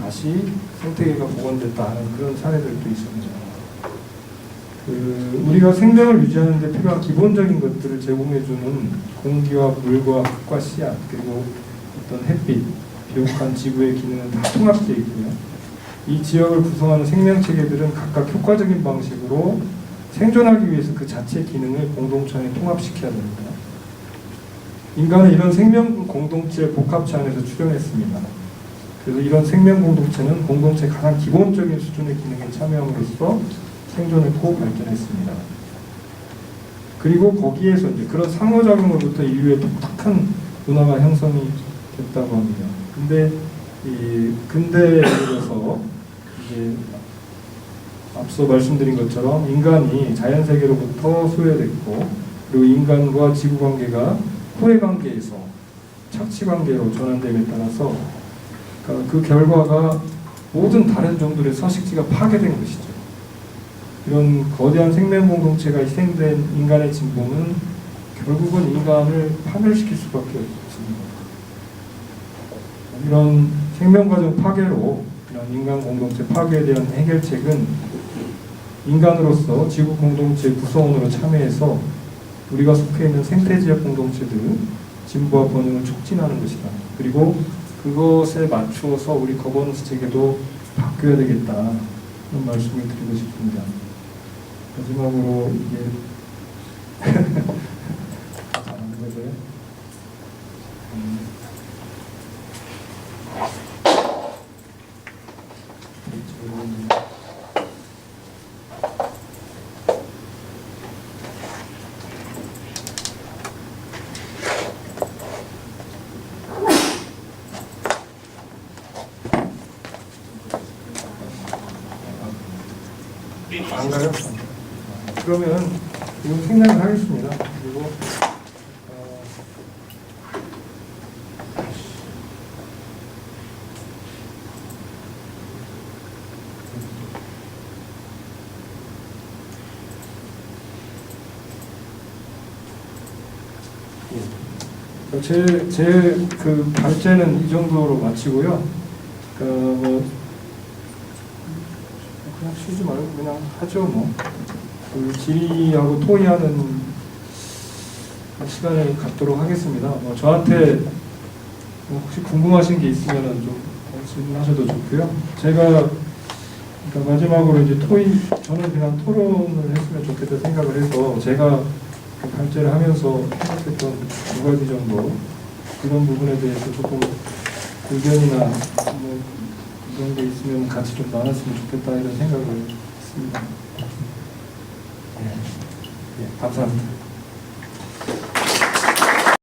다시 생태계가 복원됐다 하는 그런 사례들도 있습니다. 우리가 생명을 유지하는 데 필요한 기본적인 것들을 제공해주는 공기와 물과 흙과 씨앗 그리고 어떤 햇빛, 비옥한 지구의 기능은 다 통합되어 있고요. 이 지역을 구성하는 생명체계들은 각각 효과적인 방식으로 생존하기 위해서 그 자체 기능을 공동체에 통합시켜야 됩니다. 인간은 이런 생명 공동체 복합체 안에서 출현했습니다. 그래서 이런 생명 공동체는 공동체 가장 기본적인 수준의 기능에 참여함으로써 생존했고 발전했습니다. 그리고 거기에서 이제 그런 상호작용으로부터 인류의 독특한 문화가 형성이 됐다고 합니다. 근데 이 근대에 들어서 이제 앞서 말씀드린 것처럼 인간이 자연 세계로부터 소외됐고 그리고 인간과 지구 관계가 호혜 관계에서 착취 관계로 전환됨에 따라서 그 결과가 모든 다른 종들의 서식지가 파괴된 것이죠. 이런 거대한 생명 공동체가 희생된 인간의 진보는 결국은 인간을 파멸시킬 수밖에 없습니다. 이런 생명과정 파괴로 이런 인간 공동체 파괴에 대한 해결책은 인간으로서 지구 공동체 구성원으로 참여해서 우리가 속해 있는 생태지역 공동체들 진보와 번영을 촉진하는 것이다. 그리고 그것에 맞추어서 우리 거버넌스 체계도 바뀌어야 되겠다. 그런 말씀을 드리고 싶습니다. 마지막으로 이게 안 가요? 그러면 지금 생략을 하겠습니다. 그리고 제 그 발제는 이 정도로 마치고요. 뭐 그냥 쉬지 말고 그냥 하죠 뭐. 그 질의하고 토의하는 시간을 갖도록 하겠습니다. 뭐 저한테 혹시 궁금하신 게 있으면은 좀 질문하셔도 좋고요. 제가 그러니까 마지막으로 이제 저는 그냥 토론을 했으면 좋겠다 생각을 해서 제가 그 발제를 하면서 생각했던 두 가지 정도 그런 부분에 대해서 조금 의견이나 뭐 이런 게 있으면 같이 좀 나눴으면 좋겠다 이런 생각을 했습니다. 네, 감사합니다.